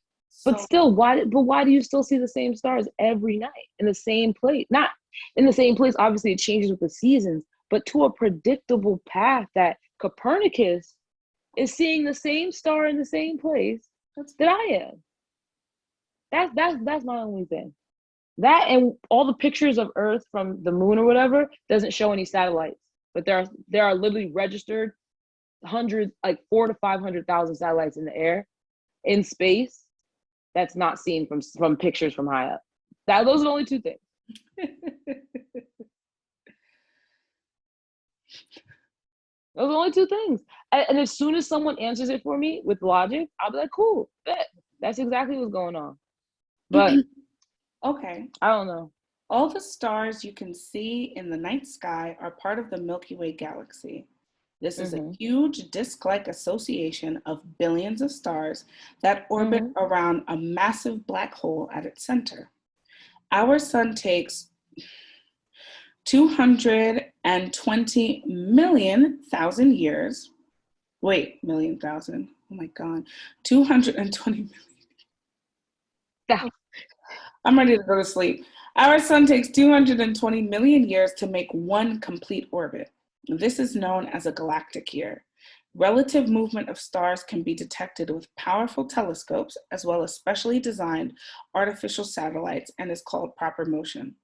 But So still, why do you still see the same stars every night in the same place? Not in the same place, obviously it changes with the seasons, but to a predictable path that Copernicus is seeing the same star in the same place that's that I am. That's my only thing. That and all the pictures of Earth from the moon or whatever doesn't show any satellites. But there are literally registered hundreds, like 400 to 500,000 satellites in the air, in space, that's not seen from pictures from high up. Those are the only two things. Those are the only two things. And as soon as someone answers it for me with logic, I'll be like, cool, bet. That's exactly what's going on. But okay. I don't know. All the stars you can see in the night sky are part of the Milky Way galaxy. This is a Mm-hmm. huge disk-like association of billions of stars that orbit Mm-hmm. around a massive black hole at its center. Our sun takes 220 million thousand years. Wait, million thousand. Oh my God. 220 million. Yeah. I'm ready to go to sleep. Our sun takes 220 million years to make one complete orbit. This is known as a galactic year. Relative movement of stars can be detected with powerful telescopes as well as specially designed artificial satellites and is called proper motion.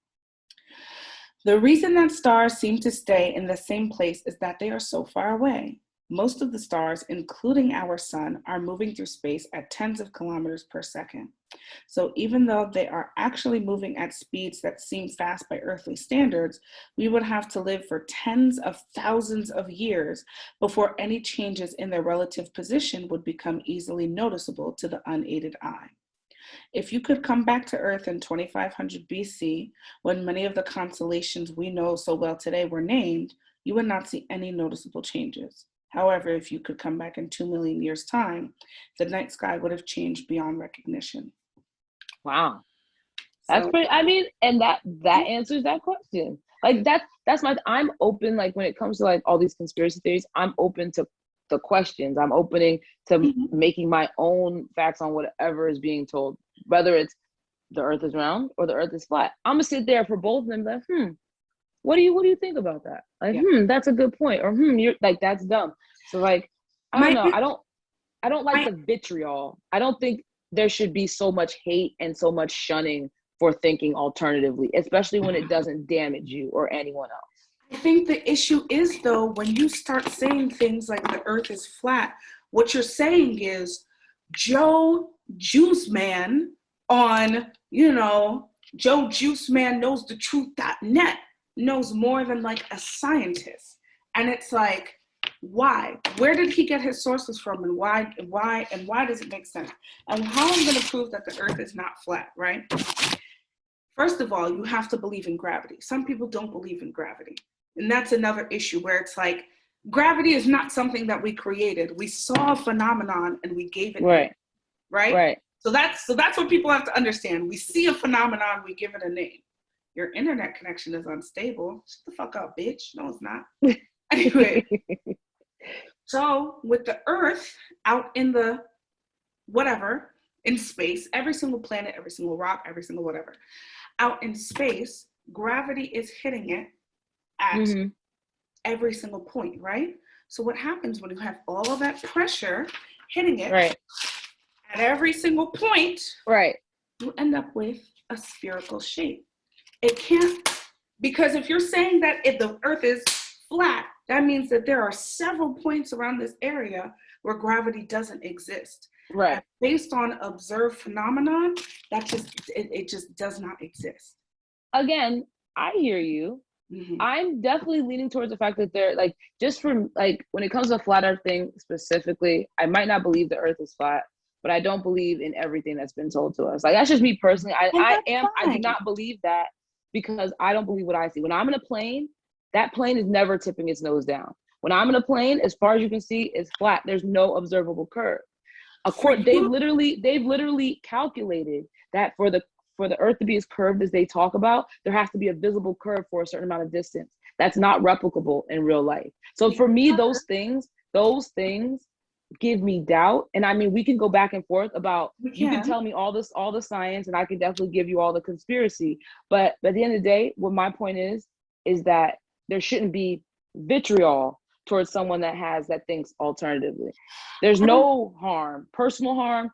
The reason that stars seem to stay in the same place is that they are so far away. Most of the stars, including our sun, are moving through space at tens of kilometers per second. So even though they are actually moving at speeds that seem fast by earthly standards, we would have to live for tens of thousands of years before any changes in their relative position would become easily noticeable to the unaided eye. If you could come back to Earth in 2500 BC, when many of the constellations we know so well today were named, you would not see any noticeable changes. However, if you could come back in 2 million years' time, the night sky would have changed beyond recognition. Wow. That's So, pretty, I mean, and that answers that question. Like that's my, I'm open, like when it comes to like all these conspiracy theories, I'm open to the questions. I'm opening to making my own facts on whatever is being told, whether it's the earth is round or the earth is flat. I'm gonna sit there for both of them like, what do you think about that? Like, that's a good point. Or you're like, that's dumb. So like, I don't know. I don't like the vitriol. I don't think there should be so much hate and so much shunning for thinking alternatively, especially when it doesn't damage you or anyone else. I think the issue is, though, when you start saying things like the earth is flat, what you're saying is Joe Juice Man on, Joe Juice Man knows the truth.net knows more than like a scientist. And it's like, why? Where did he get his sources from, and why does it make sense? And how I'm going to prove that the earth is not flat, right? First of all, you have to believe in gravity. Some people don't believe in gravity. And that's another issue where it's like, gravity is not something that we created. We saw a phenomenon and we gave it right. name, right? So that's what people have to understand. We see a phenomenon, we give it a name. Your internet connection is unstable. Shut the fuck up, bitch. No, it's not. Anyway, so with the earth out in the whatever, in space, every single planet, every single rock, every single whatever, out in space, gravity is hitting it at every single point, right? So what happens when you have all of that pressure hitting it at every single point, you end up with a spherical shape. It can't, because if you're saying that if the earth is flat, that means that there are several points around this area where gravity doesn't exist. Right. And based on observed phenomenon, that it just does not exist. Again, I hear you. I'm definitely leaning towards the fact that they're like, just from like, when it comes to flat earth thing specifically, I might not believe the earth is flat, but I don't believe in everything that's been told to us. Like, that's just me personally. I do not believe that, because I don't believe what I see. When I'm in a plane, that plane is never tipping its nose down. When I'm in a plane, as far as you can see, it's flat. There's no observable curve. They've literally calculated that for the earth to be as curved as they talk about, there has to be a visible curve for a certain amount of distance. That's not replicable in real life. So for me, those things give me doubt. And I mean, we can go back and forth about, you can tell me all the science, and I can definitely give you all the conspiracy. But at the end of the day, what my point is that there shouldn't be vitriol towards someone that thinks alternatively. There's no harm, personal harm,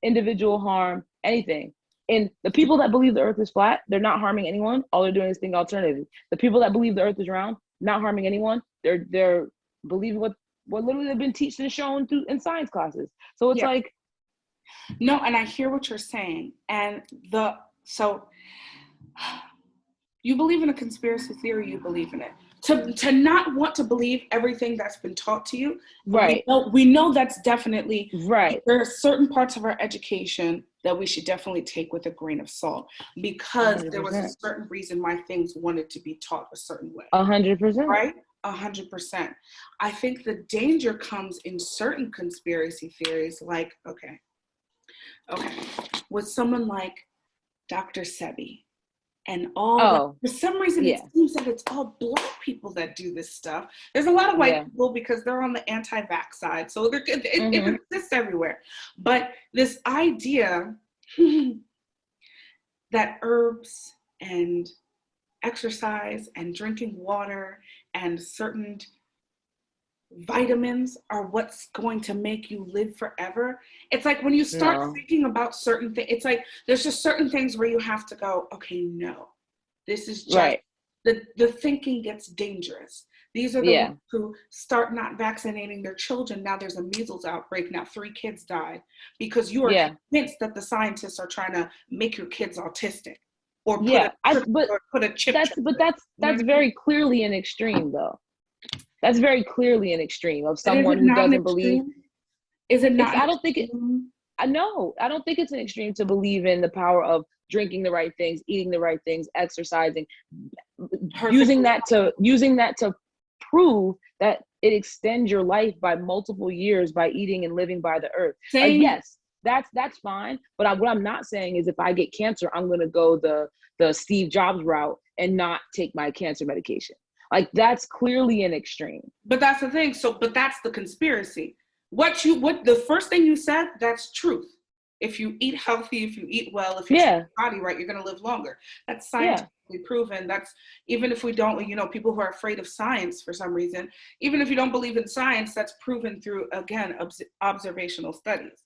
individual harm, anything. And the people that believe the earth is flat, they're not harming anyone. All they're doing is thinking alternatively. The people that believe the earth is round, not harming anyone. They're believing what literally they've been teaching and shown in science classes. So it's like, no, and I hear what you're saying. And so you believe in a conspiracy theory, you believe in it. To not want to believe everything that's been taught to you, right? We know that's definitely right. There are certain parts of our education that we should definitely take with a grain of salt, because 100%. There was a certain reason why things wanted to be taught a certain way. 100%. Right? 100%. I think the danger comes in certain conspiracy theories, like, okay, with someone like Dr. Sebi. And all for some reason, it seems that it's all Black people that do this stuff. There's a lot of white people because they're on the anti-vax side, so it exists everywhere. But this idea that herbs and exercise and drinking water and certain vitamins are what's going to make you live forever. It's like when you start thinking about certain things, it's like there's just certain things where you have to go, okay, no, this is just the thinking gets dangerous. These are the Yeah. ones who start not vaccinating their children. Now there's a measles outbreak. Now 3 kids died because you are Yeah. convinced that the scientists are trying to make your kids autistic or Yeah. put a chip. That's very clearly an extreme though. That's very clearly an extreme of But is someone it who not an doesn't believe. extreme? Is it It's not I an don't think it extreme? I know. I don't think it's an extreme to believe in the power of drinking the right things, eating the right things, exercising, using Perfectly. that to prove that it extends your life by multiple years by eating and living by the earth. Like, Same. yes, that's fine. But what I'm not saying is if I get cancer, I'm gonna go the Steve Jobs route and not take my cancer medication. Like, that's clearly an extreme. But that's the thing. So, but that's the conspiracy. What the first thing you said, that's truth. If you eat healthy, if you eat well, if you treat Yeah, your body right, you're going to live longer. That's yeah, scientifically proven. That's even if we don't, people who are afraid of science for some reason, even if you don't believe in science, that's proven through, again, observational studies.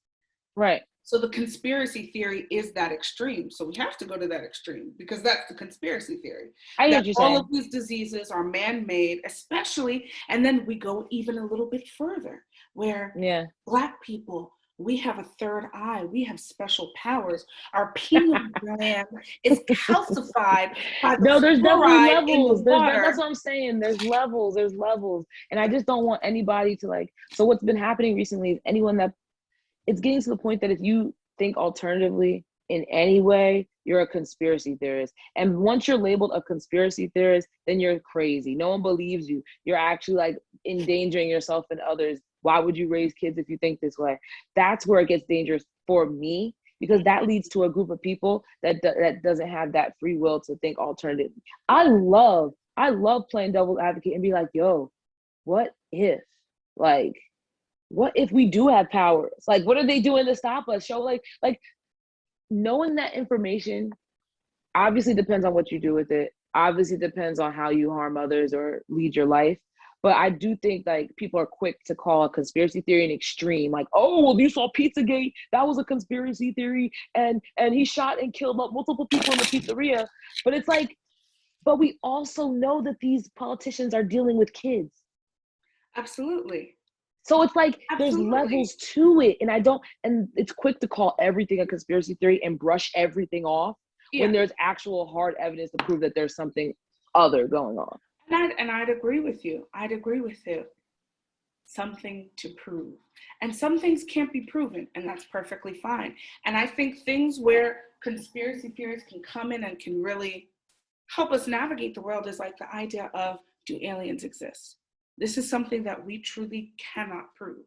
right. So the conspiracy theory is that extreme. So we have to go to that extreme because that's the conspiracy theory. I hear That what you're all of saying. these diseases are man-made, especially, and then we go even a little bit further where Yeah. Black people, we have a third eye. We have special powers. Our pineal gland is calcified by the No, there's definitely fluoride in the levels. That's water. what I'm saying. There's levels. And I just don't want anybody to like, so what's been happening recently is anyone that it's getting to the point that if you think alternatively in any way, you're a conspiracy theorist. And once you're labeled a conspiracy theorist, then you're crazy. No one believes you. You're actually like endangering yourself and others. Why would you raise kids if you think this way? That's where it gets dangerous for me, because that leads to a group of people that doesn't have that free will to think alternatively. I love playing devil's advocate and be like, yo, what if? Like, what if we do have powers? Like, what are they doing to stop us? Show like knowing that information obviously depends on what you do with it. Obviously depends on how you harm others or lead your life. But I do think like people are quick to call a conspiracy theory an extreme. Like, oh, well, you saw Pizzagate, that was a conspiracy theory, and he shot and killed multiple people in the pizzeria. But it's like, but we also know that these politicians are dealing with kids. Absolutely. So it's like there's Absolutely. levels to it. And it's quick to call everything a conspiracy theory and brush everything off when Yeah. there's actual hard evidence to prove that there's something other going on. And I'd agree with you. I'd agree with you. Something to prove. And some things can't be proven, and that's perfectly fine. And I think things where conspiracy theories can come in and can really help us navigate the world is like the idea of, do aliens exist? This is something that we truly cannot prove,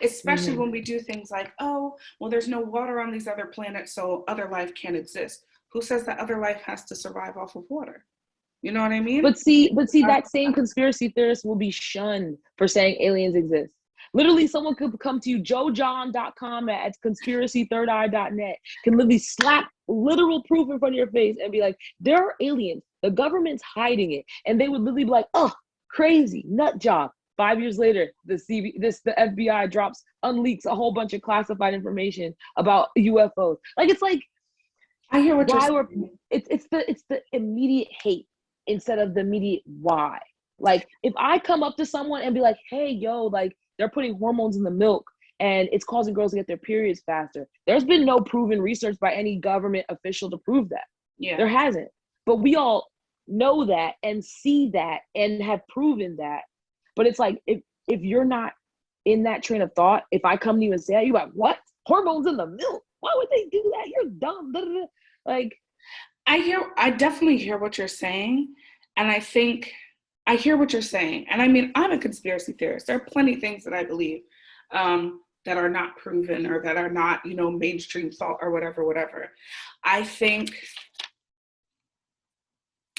especially Mm-hmm. when we do things like, oh, well, there's no water on these other planets, so other life can't exist. Who says that other life has to survive off of water? You know what I mean? But see, that same conspiracy theorist will be shunned for saying aliens exist. Literally, someone could come to you, joejohn.com at conspiracythirdeye.net, can literally slap literal proof in front of your face and be like, there are aliens. The government's hiding it. And they would literally be like, oh, crazy, nut job. 5 years later, the FBI unleaks a whole bunch of classified information about UFOs. Like, it's like, I hear what you're why were saying. it's the immediate hate instead of the immediate why. Like, if I come up to someone and be like, hey, yo, like, they're putting hormones in the milk and it's causing girls to get their periods faster, there's been no proven research by any government official to prove that. Yeah, There hasn't. But we all know that and see that and have proven that. But it's like, if you're not in that train of thought, if I come to you and say, you're like, what? Hormones in the milk? Why would they do that? You're dumb. Like, I definitely hear what you're saying. And I think I hear what you're saying. And I mean, I'm a conspiracy theorist. There are plenty of things that I believe that are not proven or that are not, mainstream thought or whatever. I think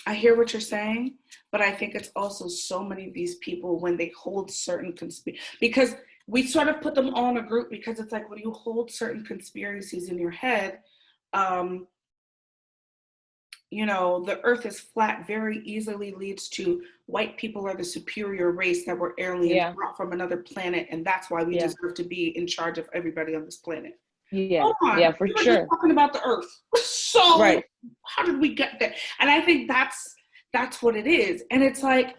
I hear what you're saying, but I think it's also so many of these people when they hold certain because we sort of put them all in a group because it's like when you hold certain conspiracies in your head, um, the earth is flat very easily leads to white people are the superior race that were aliens yeah, brought from another planet, and that's why we yeah, deserve to be in charge of everybody on this planet. yeah, Hold on, yeah, for we were just sure. talking about the earth. So Right. how did we get there? And I think that's what it is. And it's like,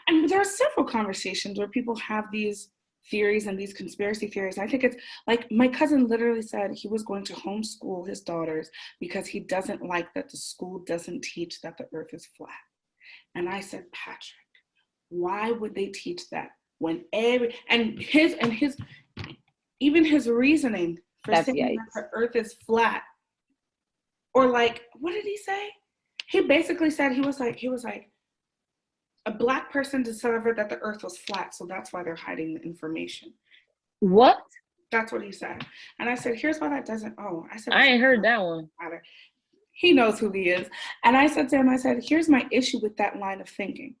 and there are several conversations where people have these theories and these conspiracy theories. And I think it's like my cousin literally said he was going to homeschool his daughters because he doesn't like that the school doesn't teach that the earth is flat. And I said, Patrick, why would they teach that when his even his reasoning for That's saying yikes. that the earth is flat, or like, what did he say? He basically said he was like a Black person discovered that the earth was flat, so that's why they're hiding the information. What? That's what he said. And I said, here's why that doesn't, oh, I said, I ain't heard that one. matter. He knows who he is. And I said to him, I said, here's my issue with that line of thinking.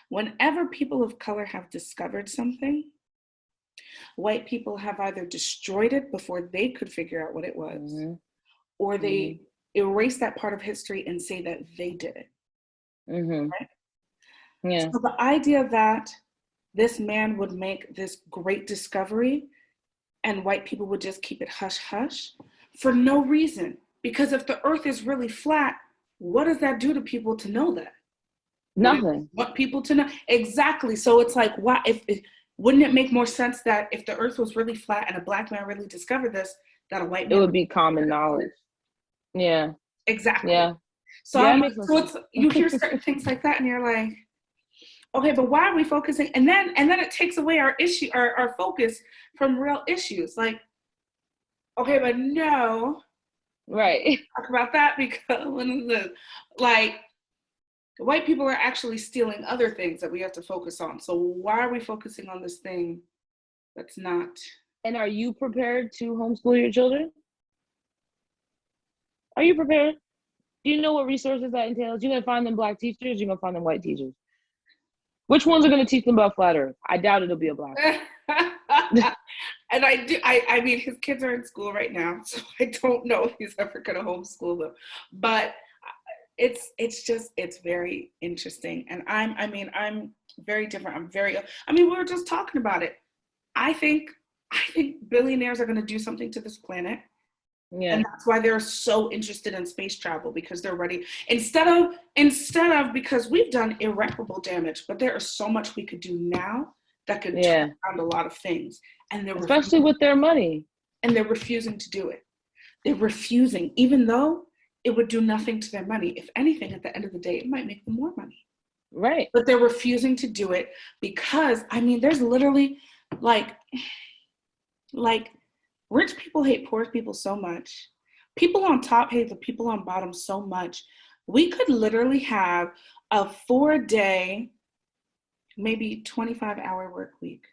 Whenever people of color have discovered something, white people have either destroyed it before they could figure out what it was, or they erase that part of history and say that they did it. Right? Yeah. So the idea that this man would make this great discovery and white people would just keep it hush hush for no reason. Because if the earth is really flat, what does that do to people to know that? Nothing. What people to know? Exactly. So it's like, why? Wouldn't it make more sense that if the earth was really flat and a Black man really discovered this, that a white man it would be common knowledge. Yeah. Exactly. Yeah. So, yeah, so it's, you hear certain things like that and you're like, okay, but why are we focusing? And then it takes away our focus from real issues. Like, okay, but no, right. talk about that because like white people are actually stealing other things that we have to focus on. So why are we focusing on this thing that's not? And are you prepared to homeschool your children? Are you prepared? Do you know what resources that entails? You're gonna find them Black teachers, you're gonna find them white teachers. Which ones are gonna teach them about flat earth? I doubt it'll be a Black one. And I mean, his kids are in school right now, so I don't know if he's ever gonna homeschool them. But it's very interesting. And I'm very different. We were just talking about it. I think billionaires are gonna do something to this planet. Yeah. And that's why they're so interested in space travel, because they're ready. Instead of because we've done irreparable damage, but there is so much we could do now that could turn around a lot of things. And they're especially with their money. And they're refusing to do it. They're refusing, even though it would do nothing to their money. If anything, at the end of the day, it might make them more money. Right. But they're refusing to do it because, there's literally like rich people hate poor people so much. People on top hate the people on bottom so much. We could literally have a 4-day, maybe 25-hour work week.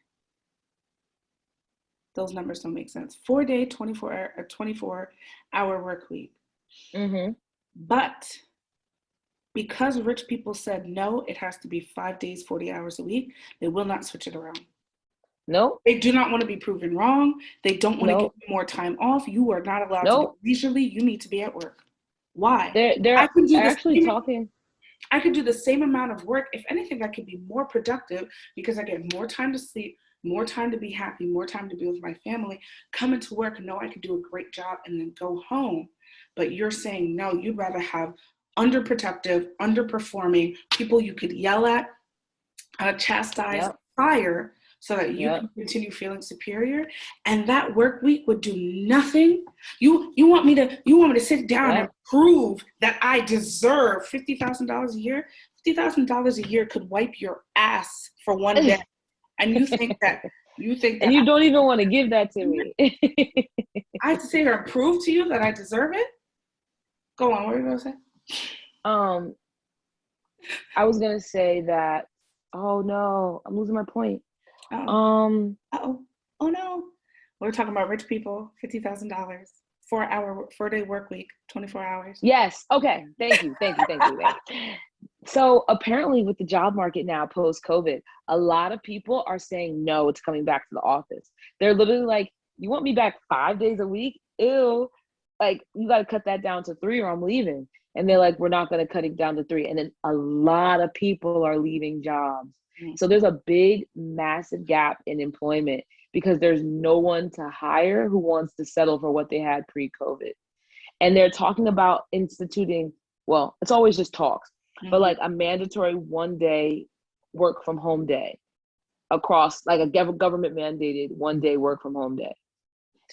Those numbers don't make sense. 4-day, 24-hour work week. Mm-hmm. But because rich people said no, it has to be 5 days, 40 hours a week, they will not switch it around. No. They do not want to be proven wrong. They don't want to give you more time off. You are not allowed to be leisurely. You need to be at work. Why? They're actually talking. I could do the same amount of work. If anything, I could be more productive because I get more time to sleep, more time to be happy, more time to be with my family. Come into work, know I could do a great job, and then go home. But you're saying no, you'd rather have underproductive, underperforming people you could yell at, chastise, fire, so that you can continue feeling superior. And that work week would do nothing. You want me to sit down and prove that I deserve $50,000 a year? $50,000 a year could wipe your ass for one day. And you think that and you don't even want to give that to me. I have to sit here and prove to you that I deserve it? Go on, what were you gonna say? I was gonna say that, oh no, I'm losing my point. Oh no. We're talking about rich people, $50,000, 4-day work week, 24 hours. Yes. Okay. Thank you. So apparently with the job market now post-COVID, a lot of people are saying no to coming back to the office. They're literally like, you want me back 5 days a week? Ew. Like, you got to cut that down to 3 or I'm leaving. And they're like, we're not going to cut it down to 3. And then a lot of people are leaving jobs. So there's a big, massive gap in employment because there's no one to hire who wants to settle for what they had pre-COVID. And they're talking about instituting well, it's always just talks, Mm-hmm. but like a mandatory 1-day work from home day across, like a government mandated 1-day work from home day.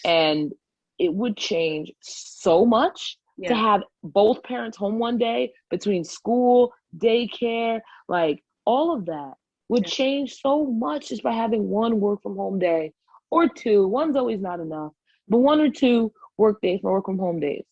And it would change so much to have both parents home 1 day between school, daycare, like all of that would change so much just by having one work from home day or two. One's always not enough, but 1 or 2 work from home days.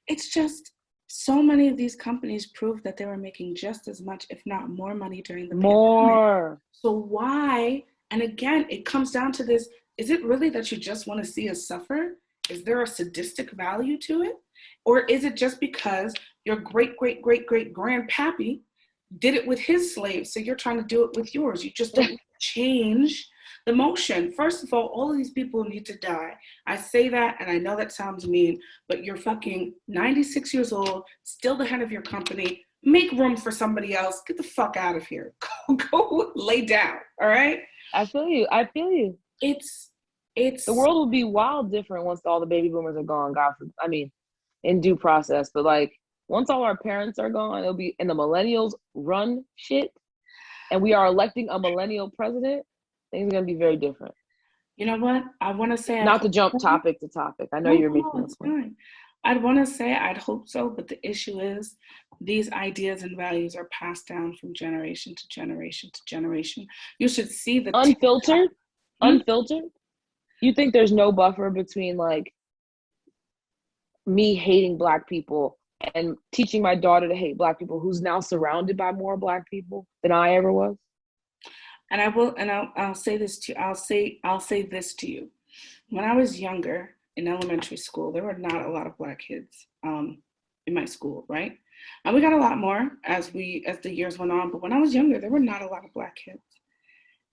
It's just so many of these companies proved that they were making just as much, if not more money during the pandemic. So why? And again, it comes down to this. Is it really that you just want to see us suffer? Is there a sadistic value to it? Or is it just because your great, great, great, great grandpappy did it with his slaves, so you're trying to do it with yours? You just don't change the motion. First of all of these people need to die. I say that, and I know that sounds mean, but you're fucking 96 years old, still the head of your company. Make room for somebody else. Get the fuck out of here. Go lay down, all right? I feel you. It's the world will be wild different once all the baby boomers are gone. In due process, but like once all our parents are gone, it'll be, and the millennials run shit, and we are electing a millennial president. Things are gonna be very different. You know what? I want to say, not to jump topic to topic. I know you're making a point. Fine. I'd want to say I'd hope so, but the issue is these ideas and values are passed down from generation to generation to generation. You should see the unfiltered. Unfiltered. You think there's no buffer between like me hating Black people and teaching my daughter to hate Black people, who's now surrounded by more Black people than I ever was? And I will, and I'll say this to you. I'll say this to you. When I was younger in elementary school, there were not a lot of Black kids in my school, right? And we got a lot more as the years went on. But when I was younger, there were not a lot of Black kids.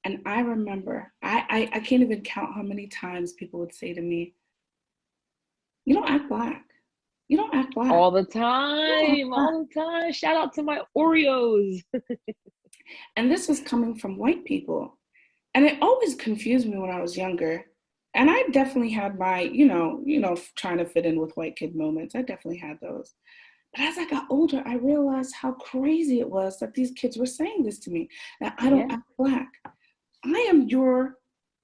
And I remember, I can't even count how many times people would say to me, "You don't act Black. You don't act Black." All the time. Shout out to my Oreos. And this was coming from white people. And it always confused me when I was younger. And I definitely had my, trying to fit in with white kid moments. I definitely had those. But as I got older, I realized how crazy it was that these kids were saying this to me, that I don't act Black. I am your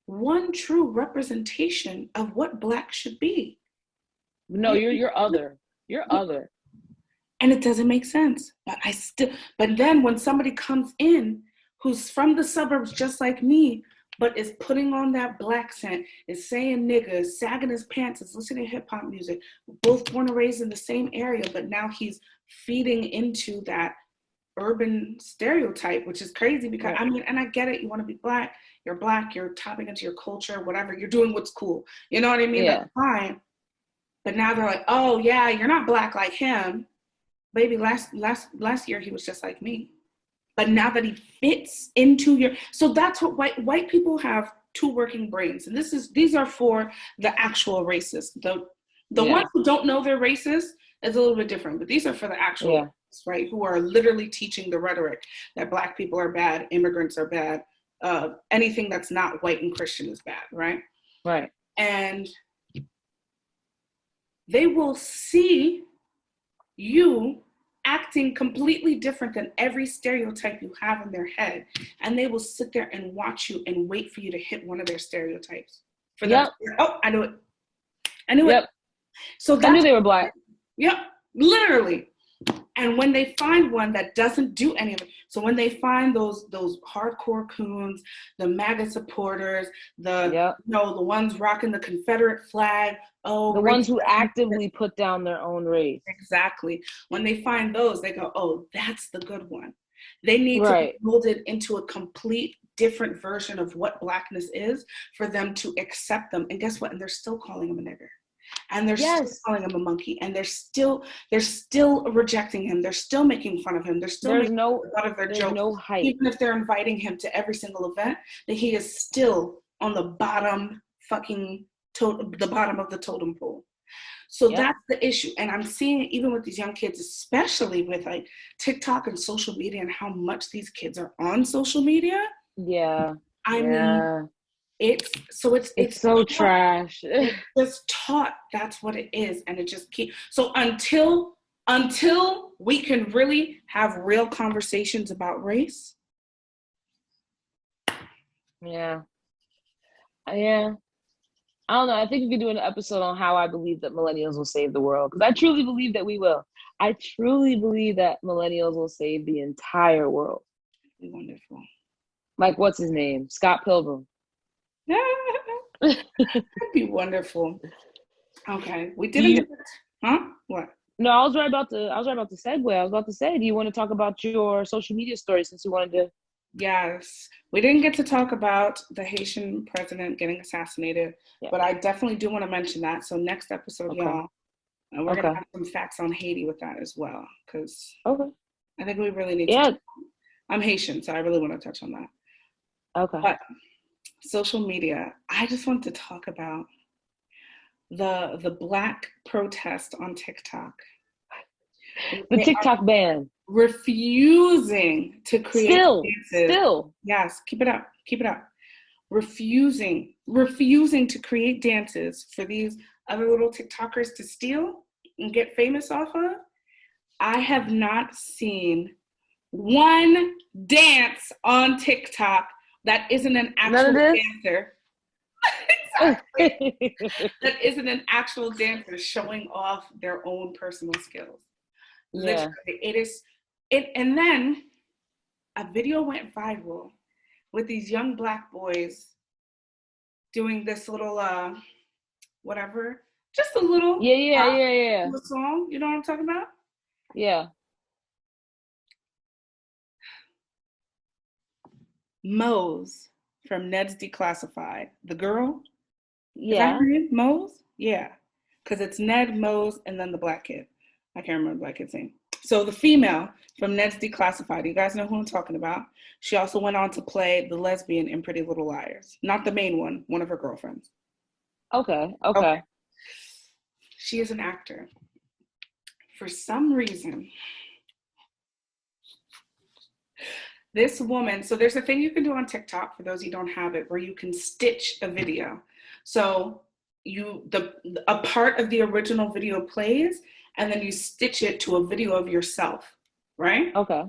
one true representation of what Black should be. No, you're other. You're other. And it doesn't make sense. But then when somebody comes in who's from the suburbs just like me, but is putting on that Black scent, is saying nigga, is sagging his pants, is listening to hip hop music, both born and raised in the same area, but now he's feeding into that urban stereotype, which is crazy because and I get it. You want to be Black, you're tapping into your culture, whatever, you're doing what's cool. You know what I mean? Yeah. That's fine. But now they're like, oh yeah, you're not Black like him. Baby, last year he was just like me. But now that he fits into so that's what white people have, two working brains. And these are for the actual racists. The ones who don't know they're racist is a little bit different, but these are for the actual racists, right? Who are literally teaching the rhetoric that Black people are bad, immigrants are bad, anything that's not white and Christian is bad, right? Right. And they will see you acting completely different than every stereotype you have in their head, and they will sit there and watch you and wait for you to hit one of their stereotypes. For them I knew it. So I knew they were Black. Yep, literally. And when they find one that doesn't do any of it, so when they find those hardcore coons, the MAGA supporters, the ones rocking the Confederate flag, the ones who actively put down their own race. Exactly. When they find those, they go, oh, that's the good one. They need to be molded into a complete different version of what Blackness is for them to accept them. And guess what? And they're still calling him a nigger. And they're still calling him a monkey, and they're still rejecting him. They're still making fun of him. They're still making fun of their jokes. No hype. Even if they're inviting him to every single event, that he is still on the bottom the bottom of the totem pole. So that's the issue. And I'm seeing it even with these young kids, especially with like TikTok and social media and how much these kids are on social media. Yeah. I mean, it's so trash. It's just taught that's what it is, and it just keeps. So until until we can really have real conversations about race. Yeah. Yeah. I don't know. I think we could do an episode on how I believe that millennials will save the world, because I truly believe that we will. I truly believe that millennials will save the entire world. Wonderful. Like, what's his name? Scott Pilgrim. That'd be wonderful. Okay, we didn't get huh? What? No, I was right about the segue. I was about to say, do you want to talk about your social media story since you wanted to? Yes, we didn't get to talk about the Haitian president getting assassinated, but I definitely do want to mention that. So next episode, y'all, and we're gonna have some facts on Haiti with that as well, because I think we really need to. I'm Haitian, so I really want to touch on that. Okay. But social media, I just want to talk about the Black protest on TikTok. The TikTok ban. Refusing to create dances. Still. Yes, keep it up. Keep it up. Refusing to create dances for these other little TikTokers to steal and get famous off of. I have not seen one dance on TikTok that isn't an actual dancer. Exactly. That isn't an actual dancer showing off their own personal skills. Literally, it is. And then a video went viral with these young Black boys doing this little whatever, just a little little song. You know what I'm talking about? Yeah. Mose from Ned's Declassified. The girl? Yeah. Is that her name? Mose? Yeah. Because it's Ned, Mose, and then the Black kid. I can't remember the Black kid's name. So the female from Ned's Declassified, you guys know who I'm talking about. She also went on to play the lesbian in Pretty Little Liars. Not the main one of her girlfriends. Okay. She is an actor. For some reason, this woman, so there's a thing you can do on TikTok, for those who don't have it, where you can stitch a video. So a part of the original video plays, and then you stitch it to a video of yourself, right? Okay.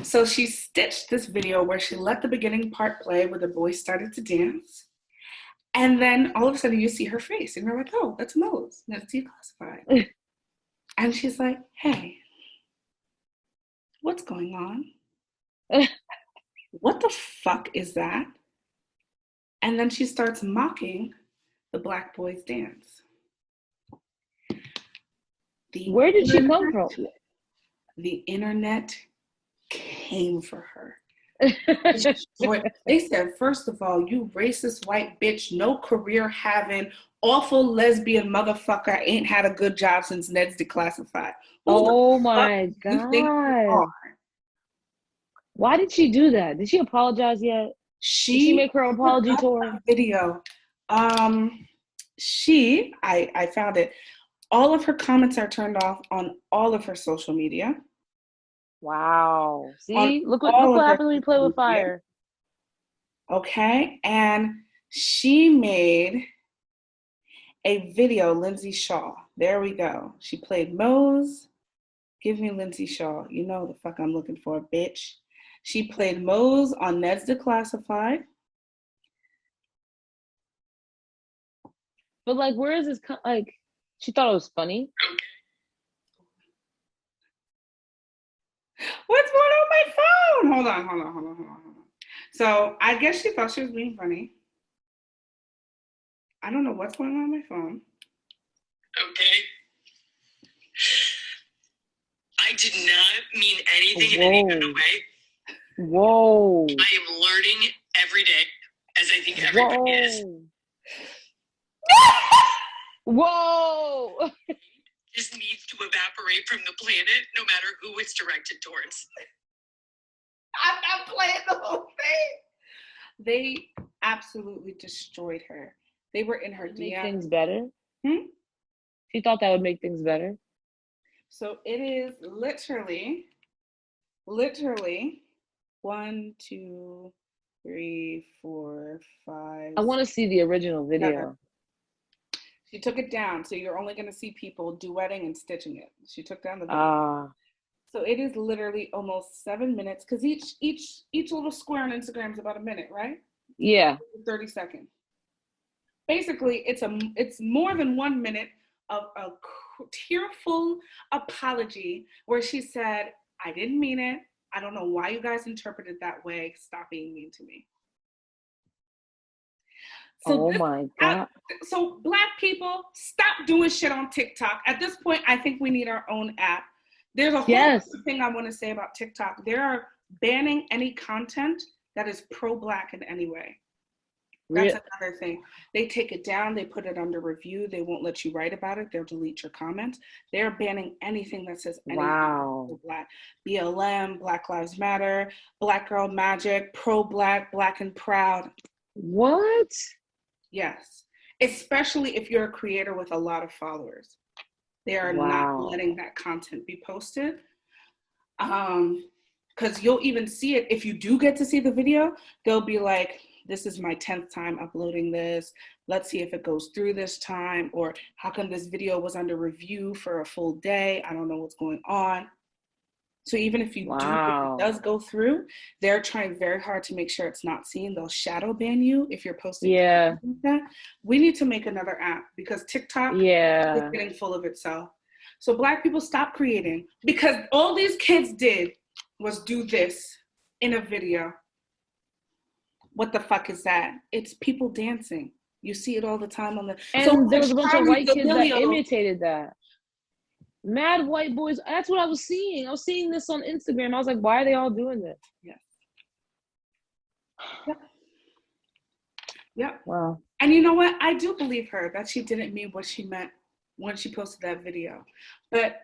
So she stitched this video where she let the beginning part play where the boys started to dance. And then all of a sudden you see her face and you're like, oh, that's Mose. That's Declassified. And she's like, hey, what's going on? What the fuck is that? And then she starts mocking the Black boys dance. Where did she come from? The internet came for her. They said, first of all, you racist white bitch, no career having, awful lesbian motherfucker, ain't had a good job since Ned's Declassified. Oh my God. Why did she do that? Did she apologize yet? Did she make her apology tour? Video. I found it. All of her comments are turned off on all of her social media. Wow. See, look what happened when you play with fire. Okay. And she made a video, Lindsay Shaw. There we go. She played Mose. Give me Lindsay Shaw. You know the fuck I'm looking for, bitch. She played Mose on Ned's Declassified. But like, where is this? Like, she thought it was funny. What's going on my phone? Hold on. So I guess she thought she was being funny. I don't know what's going on my phone. Okay. I did not mean anything in any kind of way. Whoa. I am learning every day, as I think everybody is. Whoa. This needs to evaporate from the planet, no matter who it's directed towards. I'm not playing the whole thing. They absolutely destroyed her. They were in her DM. Make things better? She thought that would make things better? So it is literally 1, 2, 3, 4, 5. I want to see the original video. She took it down, so you're only going to see people duetting and stitching it. She took down the video. So it is literally almost 7 minutes because each little square on Instagram is about a minute, right? Yeah. 30 seconds. Basically, it's more than 1 minute of a tearful apology where she said, "I didn't mean it. I don't know why you guys interpreted it that way. Stop being mean to me." So my God. So Black people, stop doing shit on TikTok. At this point, I think we need our own app. There's a whole other thing I want to say about TikTok. They are banning any content that is pro-Black in any way. That's another thing. They take it down. They put it under review. They won't let you write about it. They'll delete your comments. They're banning anything that says anything pro-Black. BLM, Black Lives Matter, Black Girl Magic, pro-Black, Black and Proud. What? Yes. Especially if you're a creator with a lot of followers. They are not letting that content be posted. Because you'll even see it. If you do get to see the video, they'll be like, this is my 10th time uploading this. Let's see if it goes through this time. Or how come this video was under review for a full day? I don't know what's going on. So even if you do, if it does go through, they're trying very hard to make sure it's not seen. They'll shadow ban you if you're posting like that. We need to make another app because TikTok is getting full of itself. So Black people, stop creating, because all these kids did was do this in a video. What the fuck is that? It's people dancing. You see it all the time on the. And so there was a bunch of white kids that imitated that. Mad white boys. That's what I was seeing. I was seeing this on Instagram. I was like, why are they all doing this? Yeah. Yep. Yep. Wow. And you know what? I do believe her that she didn't mean what she meant when she posted that video. But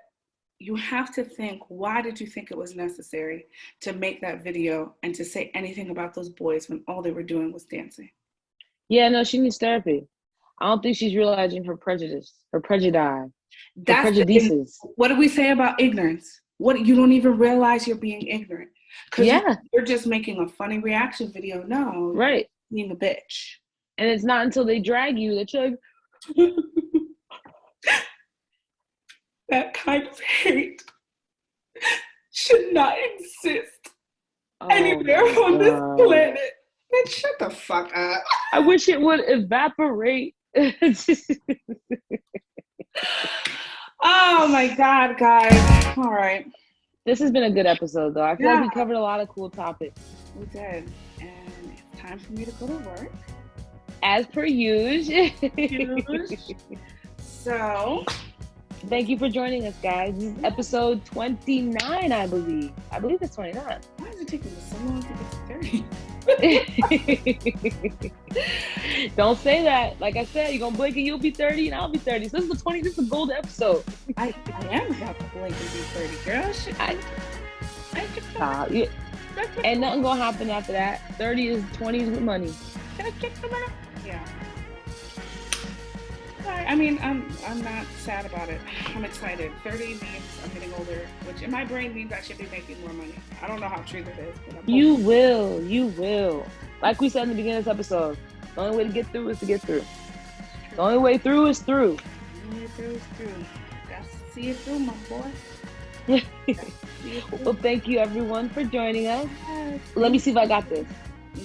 you have to think, why did you think it was necessary to make that video and to say anything about those boys when all they were doing was dancing? Yeah, no, she needs therapy. I don't think she's realizing her prejudices. Prejudices. What do we say about ignorance? What, you don't even realize you're being ignorant because you're just making a funny reaction video. No, right? Being a bitch. And it's not until they drag you that you're like, that kind of hate should not exist anywhere on this planet. Man, shut the fuck up. I wish it would evaporate. Oh my God, guys. All right. This has been a good episode, though. I feel like we covered a lot of cool topics. We did. And it's time for me to go to work. As per usual. So, thank you for joining us, guys. This is episode 29, I believe. I believe it's 29. Why is it taking so long to get to 30? Don't say that. Like I said, you're gonna blink and you'll be 30 and I'll be 30. So this is the golden episode. I am about to blink and be 30, girl. Shit. And nothing gonna happen after that. 30 is 20s with money. Yeah. I mean, I'm not sad about it. I'm excited. 30 means I'm getting older, which in my brain means I should be making more money. I don't know how true that is, but you will. Like we said in the beginning of this episode, the only way to get through is to get through. The only way through is through. The only way through is through. Gotta see it through, my boy. Well, thank you everyone for joining us. Let me see if I got this.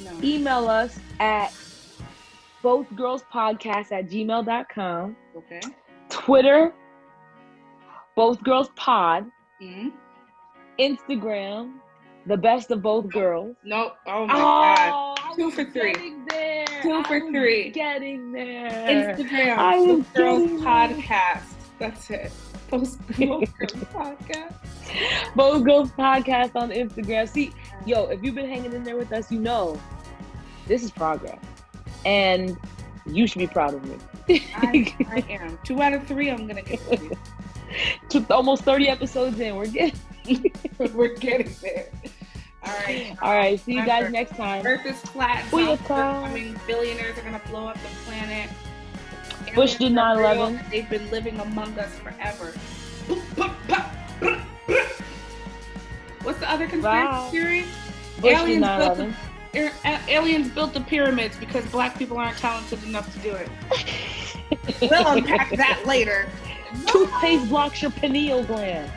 No. Email us at bothgirlspodcast@gmail.com. Okay. Twitter, bothgirlspod. Mm-hmm. Instagram, the best of both girls. Nope. Oh my God. 2 for 3. 2 for 3. Getting there. Instagram, Both Girls Podcast. That's it. Both Girls Podcast. Both Girls Podcast on Instagram. See, yo, if you've been hanging in there with us, you know this is progress. And you should be proud of me. I am. 2 out of 3, I'm going to get you. Almost 30 episodes in. We're getting there. All right. See you guys next time. Earth is flat. Billionaires are going to blow up the planet. Bush did 9/11. They've been living among us forever. What's the other conspiracy theory? Aliens built the pyramids because Black people aren't talented enough to do it. We'll unpack that later. Toothpaste blocks your pineal gland.